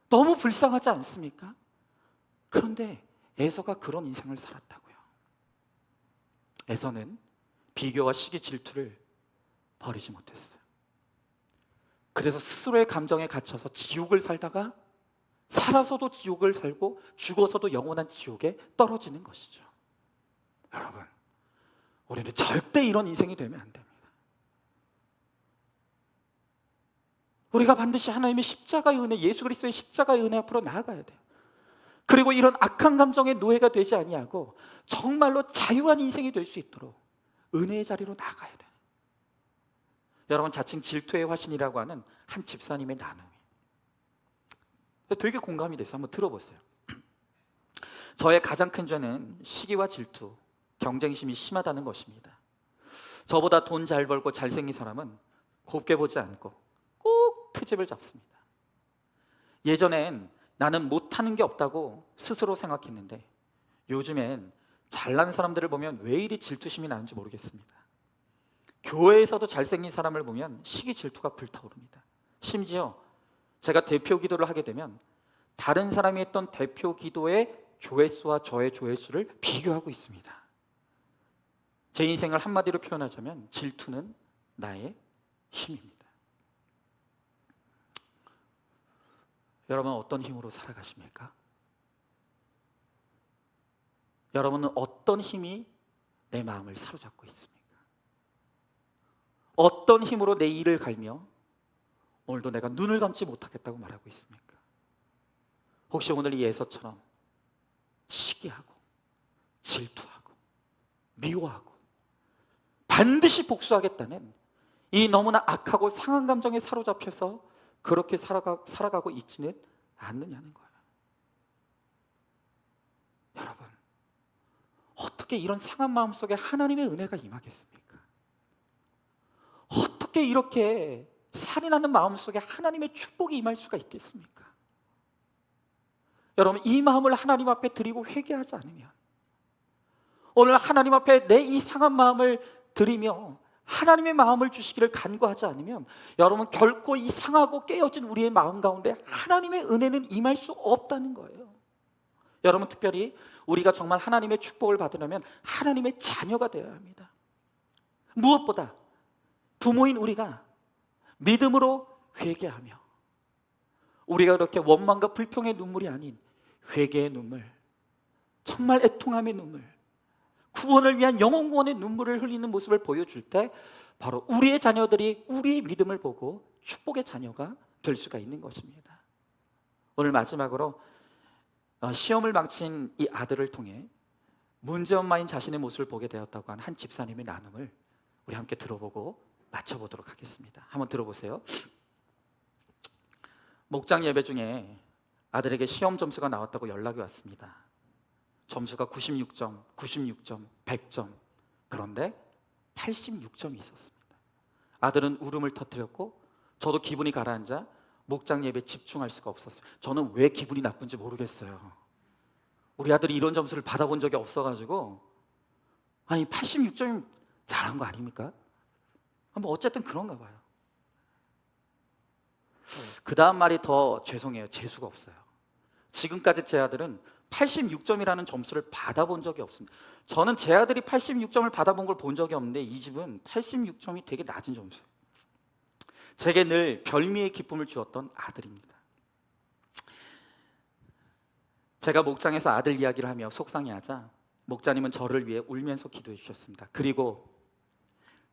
너무 불쌍하지 않습니까? 그런데 에서가 그런 인생을 살았다고요. 에서는 비교와 시기 질투를 버리지 못했어요. 그래서 스스로의 감정에 갇혀서 지옥을 살다가 살아서도 지옥을 살고 죽어서도 영원한 지옥에 떨어지는 것이죠. 여러분, 우리는 절대 이런 인생이 되면 안 됩니다. 우리가 반드시 하나님의 십자가의 은혜, 예수 그리스도의 십자가의 은혜 앞으로 나아가야 돼요. 그리고 이런 악한 감정의 노예가 되지 아니하고 정말로 자유한 인생이 될 수 있도록 은혜의 자리로 나아가야 돼요. 여러분, 자칭 질투의 화신이라고 하는 한 집사님의 나눔이 되게 공감이 돼서 한번 들어보세요. 저의 가장 큰 죄는 시기와 질투, 경쟁심이 심하다는 것입니다. 저보다 돈 잘 벌고 잘생긴 사람은 곱게 보지 않고 꼭 트집을 잡습니다. 예전엔 나는 못하는 게 없다고 스스로 생각했는데 요즘엔 잘난 사람들을 보면 왜 이리 질투심이 나는지 모르겠습니다. 교회에서도 잘생긴 사람을 보면 시기 질투가 불타오릅니다. 심지어 제가 대표 기도를 하게 되면 다른 사람이 했던 대표 기도의 조회수와 저의 조회수를 비교하고 있습니다. 제 인생을 한마디로 표현하자면 질투는 나의 힘입니다. 여러분 어떤 힘으로 살아가십니까? 여러분은 어떤 힘이 내 마음을 사로잡고 있습니까? 어떤 힘으로 내 일을 갈며 오늘도 내가 눈을 감지 못하겠다고 말하고 있습니까? 혹시 오늘 이 에서처럼 시기하고 질투하고 미워하고 반드시 복수하겠다는 이 너무나 악하고 상한 감정에 사로잡혀서 그렇게 살아가고 있지는 않느냐는 거예요. 여러분, 어떻게 이런 상한 마음 속에 하나님의 은혜가 임하겠습니까? 어떻게 이렇게 살인하는 마음 속에 하나님의 축복이 임할 수가 있겠습니까? 여러분, 이 마음을 하나님 앞에 드리고 회개하지 않으면, 오늘 하나님 앞에 내 이 상한 마음을 드리며 하나님의 마음을 주시기를 간구하지 않으면 여러분 결코 이 상하고 깨어진 우리의 마음 가운데 하나님의 은혜는 임할 수 없다는 거예요. 여러분, 특별히 우리가 정말 하나님의 축복을 받으려면 하나님의 자녀가 되어야 합니다. 무엇보다 부모인 우리가 믿음으로 회개하며, 우리가 그렇게 원망과 불평의 눈물이 아닌 회개의 눈물, 정말 애통함의 눈물, 구원을 위한 영혼 구원의 눈물을 흘리는 모습을 보여줄 때 바로 우리의 자녀들이 우리의 믿음을 보고 축복의 자녀가 될 수가 있는 것입니다. 오늘 마지막으로 시험을 망친 이 아들을 통해 문제엄마인 자신의 모습을 보게 되었다고 한 집사님의 나눔을 우리 함께 들어보고 마쳐보도록 하겠습니다. 한번 들어보세요. 목장 예배 중에 아들에게 시험 점수가 나왔다고 연락이 왔습니다. 점수가 96점, 96점, 100점. 그런데 86점이 있었습니다. 아들은 울음을 터뜨렸고 저도 기분이 가라앉아 목장 예배에 집중할 수가 없었어요. 저는 왜 기분이 나쁜지 모르겠어요. 우리 아들이 이런 점수를 받아본 적이 없어가지고, 아니 86점이면 잘한 거 아닙니까? 뭐 어쨌든 그런가 봐요. 그 다음 말이 더 죄송해요. 재수가 없어요. 지금까지 제 아들은 86점이라는 점수를 받아본 적이 없습니다. 저는 제 아들이 86점을 받아본 걸 본 적이 없는데 이 집은 86점이 되게 낮은 점수예요. 제게 늘 별미의 기쁨을 주었던 아들입니다. 제가 목장에서 아들 이야기를 하며 속상해하자 목자님은 저를 위해 울면서 기도해 주셨습니다. 그리고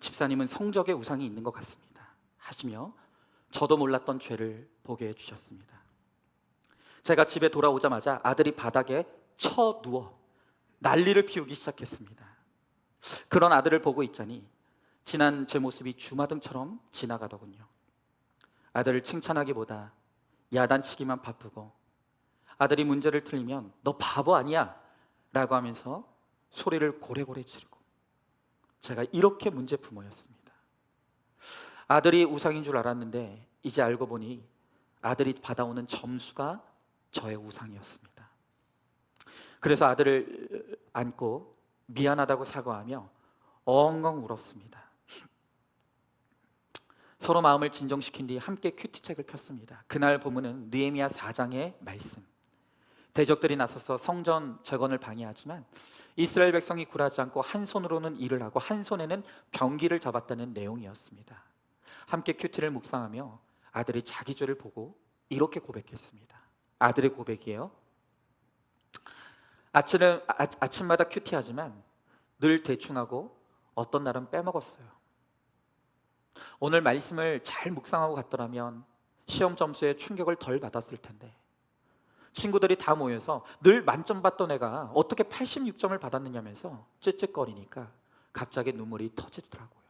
집사님은 성적에 우상이 있는 것 같습니다 하시며 저도 몰랐던 죄를 보게 해주셨습니다. 제가 집에 돌아오자마자 아들이 바닥에 쳐 누워 난리를 피우기 시작했습니다. 그런 아들을 보고 있자니 지난 제 모습이 주마등처럼 지나가더군요. 아들을 칭찬하기보다 야단치기만 바쁘고, 아들이 문제를 틀리면 너 바보 아니야 라고 하면서 소리를 고래고래 지르고, 제가 이렇게 문제 부모였습니다. 아들이 우상인 줄 알았는데 이제 알고 보니 아들이 받아오는 점수가 저의 우상이었습니다. 그래서 아들을 안고 미안하다고 사과하며 엉엉 울었습니다. 서로 마음을 진정시킨 뒤 함께 큐티책을 폈습니다. 그날 본문은 느헤미야 4장의 말씀. 대적들이 나서서 성전 재건을 방해하지만 이스라엘 백성이 굴하지 않고 한 손으로는 일을 하고 한 손에는 병기를 잡았다는 내용이었습니다. 함께 큐티를 묵상하며 아들이 자기 죄를 보고 이렇게 고백했습니다. 아들의 고백이에요. 아침마다 큐티하지만 늘 대충하고 어떤 날은 빼먹었어요. 오늘 말씀을 잘 묵상하고 갔더라면 시험 점수에 충격을 덜 받았을 텐데, 친구들이 다 모여서 늘 만점 받던 애가 어떻게 86점을 받았느냐면서 쯧쯧거리니까 갑자기 눈물이 터지더라고요.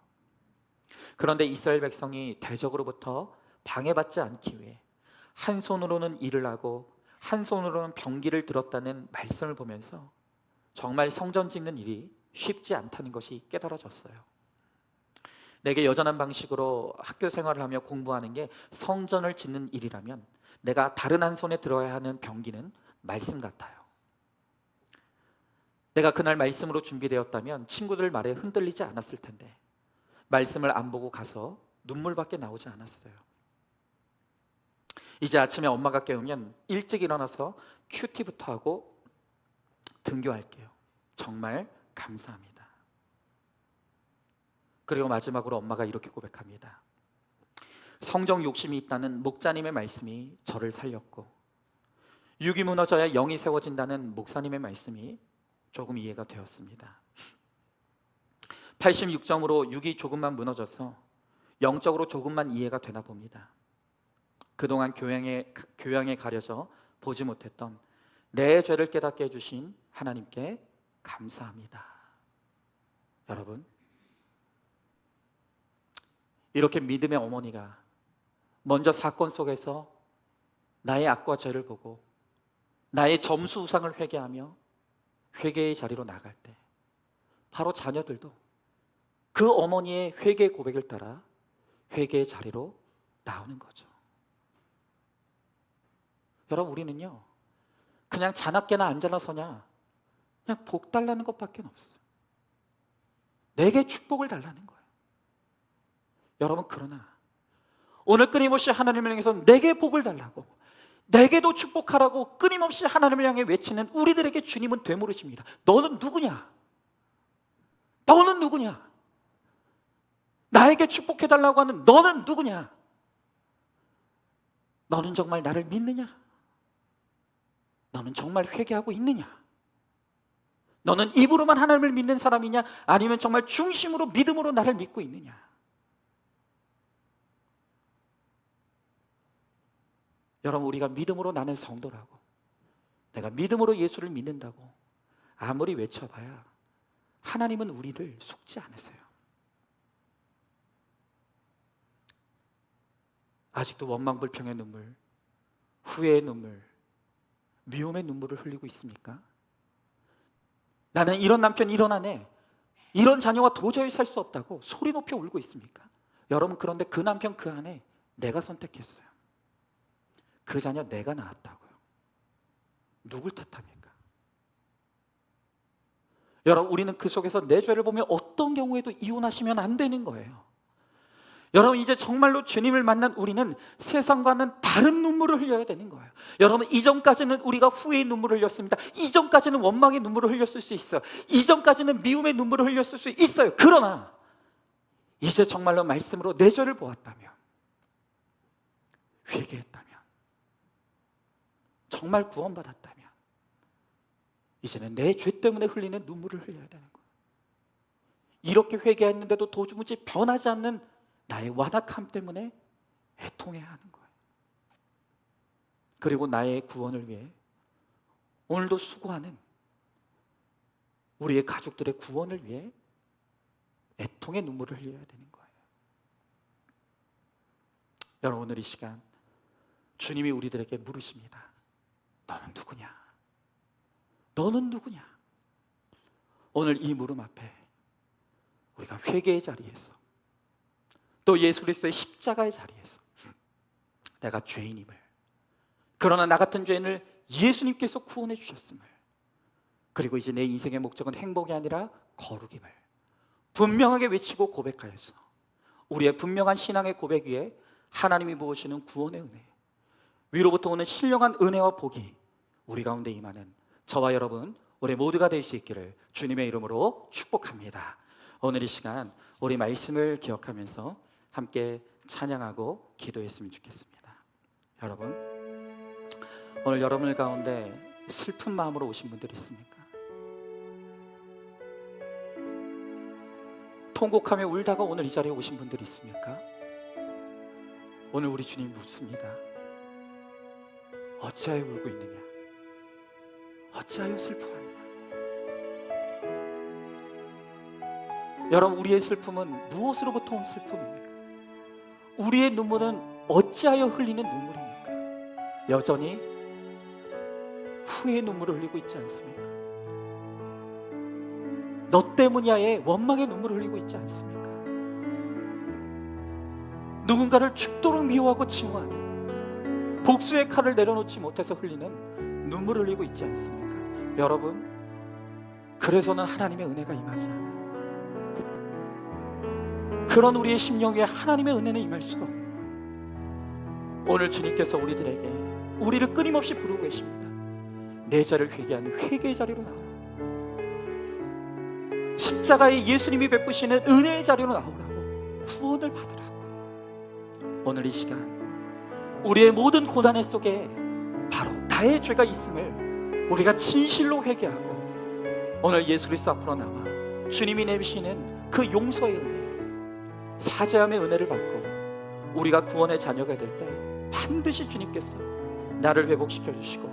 그런데 이스라엘 백성이 대적으로부터 방해받지 않기 위해 한 손으로는 일을 하고 한 손으로는 병기를 들었다는 말씀을 보면서 정말 성전 짓는 일이 쉽지 않다는 것이 깨달아졌어요. 내게 여전한 방식으로 학교 생활을 하며 공부하는 게 성전을 짓는 일이라면 내가 다른 한 손에 들어야 하는 병기는 말씀 같아요. 내가 그날 말씀으로 준비되었다면 친구들 말에 흔들리지 않았을 텐데 말씀을 안 보고 가서 눈물밖에 나오지 않았어요. 이제 아침에 엄마가 깨우면 일찍 일어나서 큐티부터 하고 등교할게요. 정말 감사합니다. 그리고 마지막으로 엄마가 이렇게 고백합니다. 성적 욕심이 있다는 목자님의 말씀이 저를 살렸고, 육이 무너져야 영이 세워진다는 목사님의 말씀이 조금 이해가 되었습니다. 86점으로 육이 조금만 무너져서 영적으로 조금만 이해가 되나 봅니다. 그동안 교양에 가려져 보지 못했던 내 죄를 깨닫게 해주신 하나님께 감사합니다. 여러분, 이렇게 믿음의 어머니가 먼저 사건 속에서 나의 악과 죄를 보고 나의 점수 우상을 회개하며 회개의 자리로 나갈 때 바로 자녀들도 그 어머니의 회개의 고백을 따라 회개의 자리로 나오는 거죠. 여러분, 우리는요 그냥 자나깨나 앉아나 서냐 그냥 복 달라는 것밖에 없어요. 내게 축복을 달라는 거예요. 여러분, 그러나 오늘 끊임없이 하나님을 향해서 내게 복을 달라고, 내게도 축복하라고 끊임없이 하나님을 향해 외치는 우리들에게 주님은 되물으십니다. 너는 누구냐? 너는 누구냐? 나에게 축복해달라고 하는 너는 누구냐? 너는 정말 나를 믿느냐? 너는 정말 회개하고 있느냐? 너는 입으로만 하나님을 믿는 사람이냐? 아니면 정말 중심으로 믿음으로 나를 믿고 있느냐? 여러분, 우리가 믿음으로 나는 성도라고, 내가 믿음으로 예수를 믿는다고 아무리 외쳐봐야 하나님은 우리를 속지 않으세요. 아직도 원망불평의 눈물, 후회의 눈물, 미움의 눈물을 흘리고 있습니까? 나는 이런 남편, 이런 아내, 이런 자녀와 도저히 살 수 없다고 소리 높여 울고 있습니까? 여러분, 그런데 그 남편, 그 아내 내가 선택했어요. 그 자녀 내가 낳았다고요. 누굴 탓합니까? 여러분, 우리는 그 속에서 내 죄를 보며 어떤 경우에도 이혼하시면 안 되는 거예요. 여러분, 이제 정말로 주님을 만난 우리는 세상과는 다른 눈물을 흘려야 되는 거예요. 여러분, 이전까지는 우리가 후회의 눈물을 흘렸습니다. 이전까지는 원망의 눈물을 흘렸을 수 있어요. 이전까지는 미움의 눈물을 흘렸을 수 있어요. 그러나 이제 정말로 말씀으로 내 죄를 보았다면, 회개했다면, 정말 구원받았다면 이제는 내 죄 때문에 흘리는 눈물을 흘려야 되는 거예요. 이렇게 회개했는데도 도무지 변하지 않는 나의 완악함 때문에 애통해야 하는 거예요. 그리고 나의 구원을 위해 오늘도 수고하는 우리의 가족들의 구원을 위해 애통의 눈물을 흘려야 되는 거예요. 여러분, 오늘 이 시간 주님이 우리들에게 물으십니다. 너는 누구냐? 너는 누구냐? 오늘 이 물음 앞에 우리가 회개의 자리에서, 또 예수 그리스도의 십자가의 자리에서 내가 죄인임을, 그러나 나 같은 죄인을 예수님께서 구원해 주셨음을, 그리고 이제 내 인생의 목적은 행복이 아니라 거룩임을 분명하게 외치고 고백하여서 우리의 분명한 신앙의 고백 위에 하나님이 부으시는 구원의 은혜, 위로부터 오는 신령한 은혜와 복이 우리 가운데 임하는 저와 여러분 우리 모두가 될 수 있기를 주님의 이름으로 축복합니다. 오늘 이 시간 우리 말씀을 기억하면서 함께 찬양하고 기도했으면 좋겠습니다. 여러분, 오늘 여러분들 가운데 슬픈 마음으로 오신 분들이 있습니까? 통곡하며 울다가 오늘 이 자리에 오신 분들이 있습니까? 오늘 우리 주님 묻습니다. 어찌하여 울고 있느냐? 어찌하여 슬퍼하느냐? 여러분, 우리의 슬픔은 무엇으로부터 온 슬픔입니까? 우리의 눈물은 어찌하여 흘리는 눈물입니까? 여전히 후회의 눈물을 흘리고 있지 않습니까? 너 때문이야의 원망의 눈물을 흘리고 있지 않습니까? 누군가를 죽도록 미워하고 증오하는 복수의 칼을 내려놓지 못해서 흘리는 눈물을 흘리고 있지 않습니까? 여러분, 그래서는 하나님의 은혜가 임하지 않아요. 그런 우리의 심령 위에 하나님의 은혜는 임할 수가 없습니다. 오늘 주님께서 우리를 끊임없이 부르고 계십니다. 내 자를 회개하는 회개의 자리로 나오라. 십자가에 예수님이 베푸시는 은혜의 자리로 나오라고, 구원을 받으라고. 오늘 이 시간 우리의 모든 고난의 속에 바로 나의 죄가 있음을 우리가 진실로 회개하고 오늘 예수 그리스도 앞으로 나와 주님이 내미시는 그 용서의 은혜, 사죄함의 은혜를 받고 우리가 구원의 자녀가 될 때 반드시 주님께서 나를 회복시켜 주시고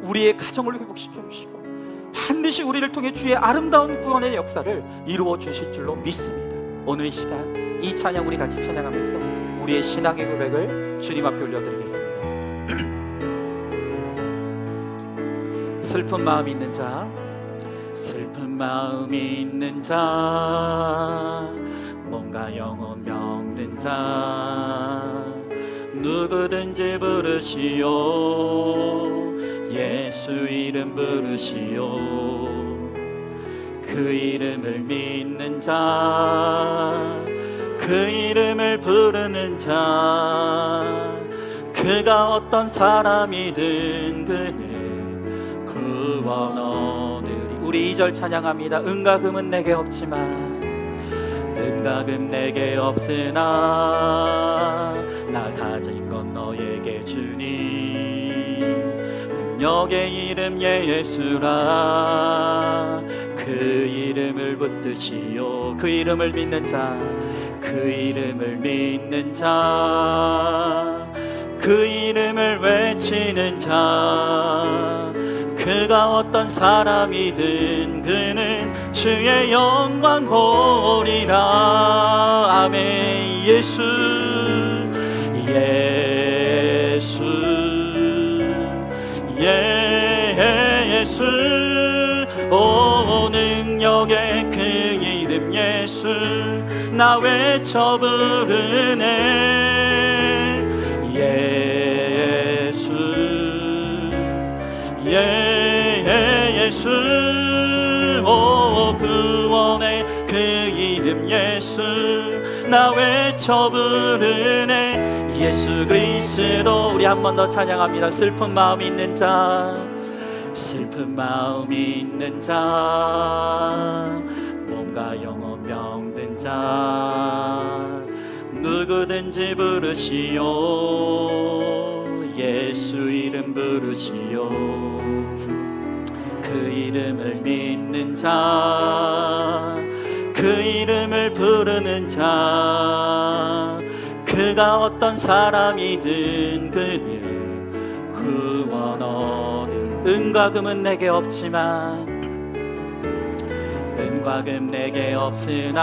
우리의 가정을 회복시켜 주시고 반드시 우리를 통해 주의 아름다운 구원의 역사를 이루어 주실 줄로 믿습니다. 오늘 이 시간 이 찬양 우리 같이 찬양하면서 우리의 신앙의 고백을 주님 앞에 올려드리겠습니다. 슬픈 마음이 있는 자, 슬픈 마음이 있는 자, 뭔가 영혼 병든 자, 누구든지 부르시오. 예수 이름 부르시오. 그 이름을 믿는 자, 그 이름을 부르는 자, 그가 어떤 사람이든 그는 구원 얻으리. 우리 2절 찬양합니다. 은과 금은 내게 없지만, 은과 금 내게 없으나 나 가진 건 너에게 주니. 능력의 이름 예수라. 그 이름을 붙드시오. 그 이름을 믿는 자, 그 이름을 믿는 자, 그 이름을 외치는 자, 그가 어떤 사람이든 그는 주의 영광 보리라. 아멘. 예수, 예수, 예수. 오 능력의 그 이름 예수, 나 외쳐 부르네. 예수, 예수. 오 구원의 그 이름 예수, 나 외쳐 부르네. 예수 그리스도. 우리 한 번 더 찬양합니다. 슬픈 마음 있는 자, 슬픈 마음이 있는 자, 몸과 영혼 병든 자, 누구든지 부르시오. 예수 이름 부르시오. 그 이름을 믿는 자, 그 이름을 부르는 자, 그가 어떤 사람이든 그는 구원 얻으리. 은과 금은 내게 없지만, 은과 금 내게 없으나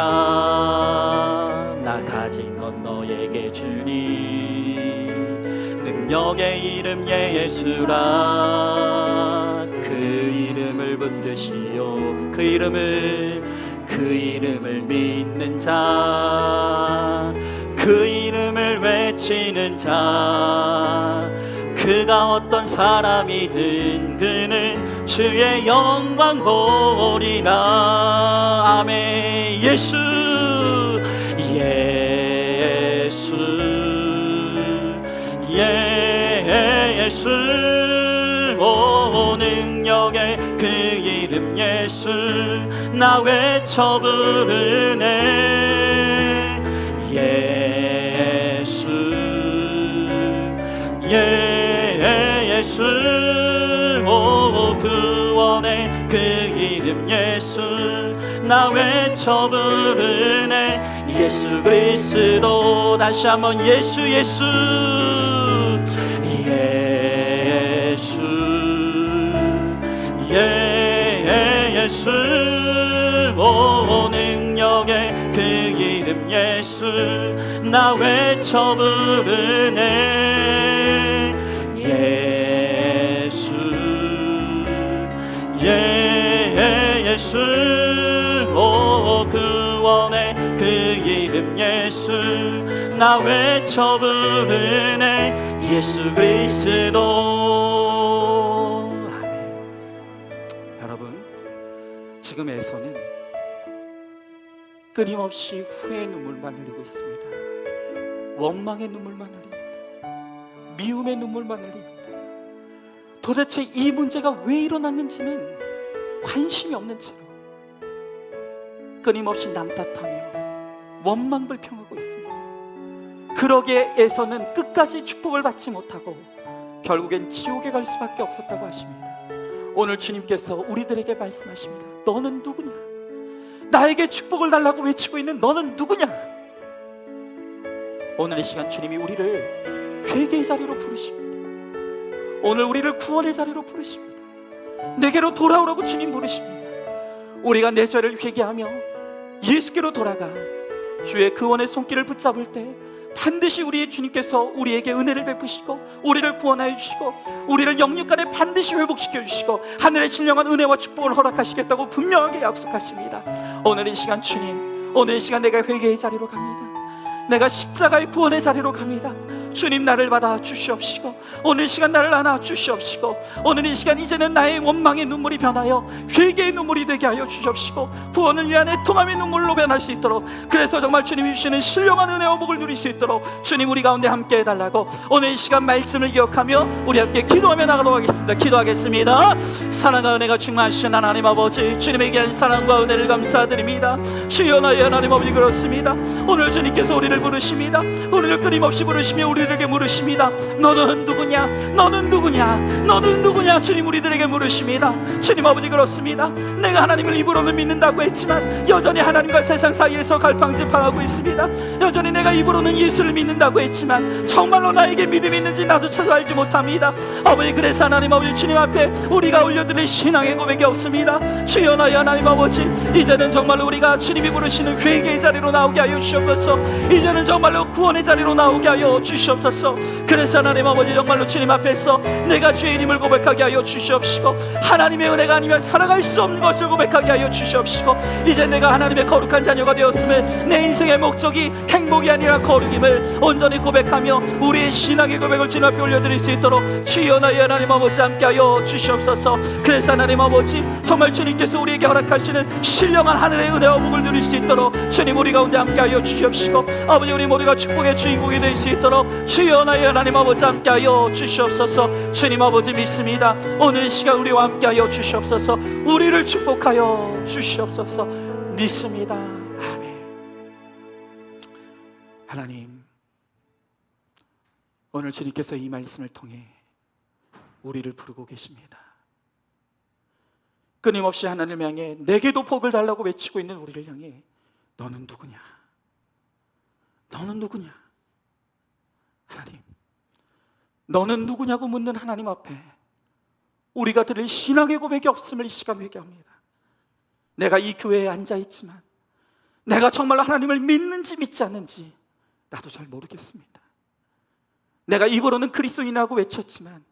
나 가진 건 너에게 주니. 능력의 이름 예수라. 그 이름을 붙드시오. 그 이름을 믿는 자, 그 이름을 외치는 자, 그가 어떤 사람이든 그는 주의 영광 보리라. 아멘. 예수, 예수, 예수. 오 능력의 그 이름 예수, 나 외쳐 부르네. 예수, 예수. 오 구원의 그 이름 예수, 나 외쳐 부르네. 예수 그리스도. 다시 한번 예수, 예수, 예수, 예수. 오 능력의 그 이름 예수, 나 외쳐 부르네. 예수, 예수. 오 구원의 그 이름 예수, 나 외쳐 부르네. 예수 그리스도. 아멘. 여러분, 지금에서는 끊임없이 후회의 눈물만 흘리고 있습니다. 원망의 눈물만 흘립니다. 미움의 눈물만 흘립니다. 도대체 이 문제가 왜 일어났는지는 관심이 없는 채로 끊임없이 남 탓하며 원망불평하고 있습니다. 그러기에 에서는 끝까지 축복을 받지 못하고 결국엔 지옥에 갈 수밖에 없었다고 하십니다. 오늘 주님께서 우리들에게 말씀하십니다. 너는 누구냐? 나에게 축복을 달라고 외치고 있는 너는 누구냐? 오늘 이 시간 주님이 우리를 회개의 자리로 부르십니다. 오늘 우리를 구원의 자리로 부르십니다. 내게로 돌아오라고 주님 부르십니다. 우리가 내 죄를 회개하며 예수께로 돌아가 주의 구원의 손길을 붙잡을 때 반드시 우리의 주님께서 우리에게 은혜를 베푸시고 우리를 구원하여 주시고 우리를 영육간에 반드시 회복시켜 주시고 하늘의 신령한 은혜와 축복을 허락하시겠다고 분명하게 약속하십니다. 오늘 이 시간 주님, 오늘 이 시간 내가 회개의 자리로 갑니다. 내가 십자가의 구원의 자리로 갑니다. 주님, 나를 받아 주시옵시고 오늘 이 시간 나를 안아 주시옵시고 오늘 이 시간 이제는 나의 원망의 눈물이 변하여 회개의 눈물이 되게 하여 주시옵시고 구원을 위한 애통함의 눈물로 변할 수 있도록, 그래서 정말 주님이 주시는 신령한 은혜와 복을 누릴 수 있도록 주님 우리 가운데 함께 해달라고 오늘 이 시간 말씀을 기억하며 우리 함께 기도하며 나가도록 하겠습니다. 기도하겠습니다. 사랑과 은혜가 충만하신 하나님 아버지, 주님에게 한 사랑과 은혜를 감사드립니다. 주여, 나의 하나님 아버지, 그렇습니다. 오늘 주님께서 우리를 부르십니다. 우리를 끊임없이 부르시며 우리에게 물으십니다. 너는 누구냐? 너는 누구냐? 너는 누구냐? 주님 우리들에게 물으십니다. 주님 아버지, 그렇습니다. 내가 하나님을 입으로는 믿는다고 했지만 여전히 하나님과 세상 사이에서 갈팡질팡하고 있습니다. 여전히 내가 입으로는 예수를 믿는다고 했지만 정말로 나에게 믿음이 있는지 나도 찾아 알지 못합니다. 아버지, 그래서 하나님 아버지, 주님 앞에 우리가 올려드릴 신앙의 고백이 없습니다. 주여, 나의 하나님 아버지, 이제는 정말로 우리가 주님이 부르시는 회개의 자리로 나오게 하여 주시옵소서. 이제는 정말로 구원의 자리로 나오게 하여 주시옵소서. 그래서 하나님 아버지, 정말로 주님 앞에서 내가 죄인임을 고백하게 하여 주시옵시고 하나님의 은혜가 아니면 살아갈 수 없는 것을 고백하게 하여 주시옵시고 이제 내가 하나님의 거룩한 자녀가 되었음을, 내 인생의 목적이 행복이 아니라 거룩임을 온전히 고백하며 우리의 신앙의 고백을 주님 앞에 올려드릴 수 있도록 주여, 나의 하나님 아버지, 함께 하여 주시옵소서. 그래서 하나님 아버지, 정말 주님께서 우리에게 허락하시는 신령한 하늘의 은혜와 복을 누릴 수 있도록 주님 우리 가운데 함께 하여 주시옵시고 아버지, 우리 모두가 축복의 주인공이 될 수 있도록 주여, 나의 하나님 아버지, 함께하여 주시옵소서. 주님 아버지, 믿습니다. 오늘 이 시간 우리와 함께하여 주시옵소서. 우리를 축복하여 주시옵소서. 믿습니다. 아멘. 하나님, 오늘 주님께서 이 말씀을 통해 우리를 부르고 계십니다. 끊임없이 하나님을 향해 내게도 복을 달라고 외치고 있는 우리를 향해 너는 누구냐? 너는 누구냐? 하나님, 너는 누구냐고 묻는 하나님 앞에 우리가 들을 신앙의 고백이 없음을 이 시간 회개합니다. 내가 이 교회에 앉아있지만 내가 정말로 하나님을 믿는지 믿지 않는지 나도 잘 모르겠습니다. 내가 입으로는 그리스도인이라고 외쳤지만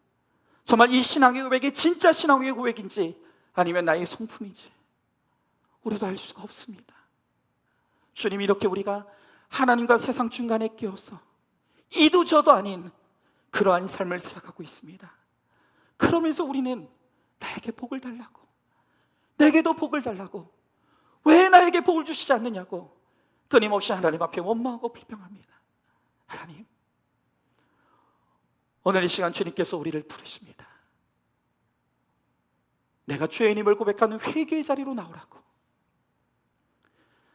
정말 이 신앙의 고백이 진짜 신앙의 고백인지 아니면 나의 성품인지 우리도 알 수가 없습니다. 주님, 이렇게 우리가 하나님과 세상 중간에 끼어서 이도 저도 아닌 그러한 삶을 살아가고 있습니다. 그러면서 우리는 나에게 복을 달라고, 내게도 복을 달라고, 왜 나에게 복을 주시지 않느냐고 끊임없이 하나님 앞에 원망하고 불평합니다. 하나님, 오늘 이 시간 주님께서 우리를 부르십니다. 내가 죄인임을 고백하는 회개의 자리로 나오라고,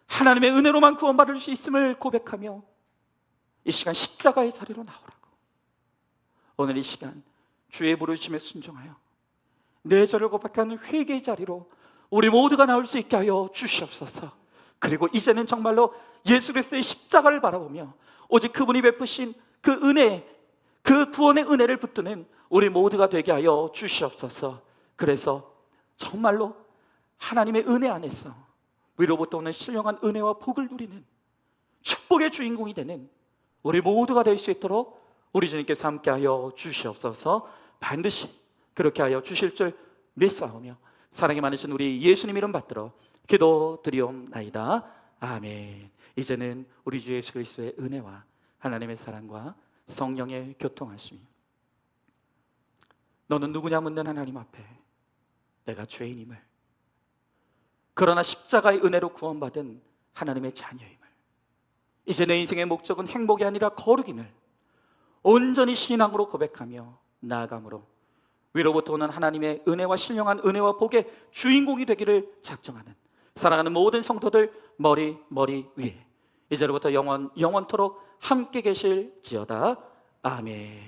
하나님의 은혜로만 구원받을 수 있음을 고백하며 이 시간 십자가의 자리로 나오라고, 오늘 이 시간 주의 부르심에 순종하여 내 죄를 고백하는 회개의 자리로 우리 모두가 나올 수 있게 하여 주시옵소서. 그리고 이제는 정말로 예수 그리스도의 십자가를 바라보며 오직 그분이 베푸신 그 은혜, 그 구원의 은혜를 붙드는 우리 모두가 되게 하여 주시옵소서. 그래서 정말로 하나님의 은혜 안에서 위로부터 오는 신령한 은혜와 복을 누리는 축복의 주인공이 되는 우리 모두가 될 수 있도록 우리 주님께서 함께하여 주시옵소서. 반드시 그렇게 하여 주실 줄 믿사오며 사랑이 많으신 우리 예수님 이름 받들어 기도드리옵나이다. 아멘. 이제는 우리 주 예수 그리스도의 은혜와 하나님의 사랑과 성령의 교통하심이 너는 누구냐 묻는 하나님 앞에 내가 죄인임을, 그러나 십자가의 은혜로 구원받은 하나님의 자녀임을, 이제 내 인생의 목적은 행복이 아니라 거룩임을 온전히 신앙으로 고백하며 나아감으로 위로부터 오는 하나님의 은혜와 신령한 은혜와 복의 주인공이 되기를 작정하는 사랑하는 모든 성도들 머리 위에 이제로부터 영원토록 함께 계실지어다. 아멘.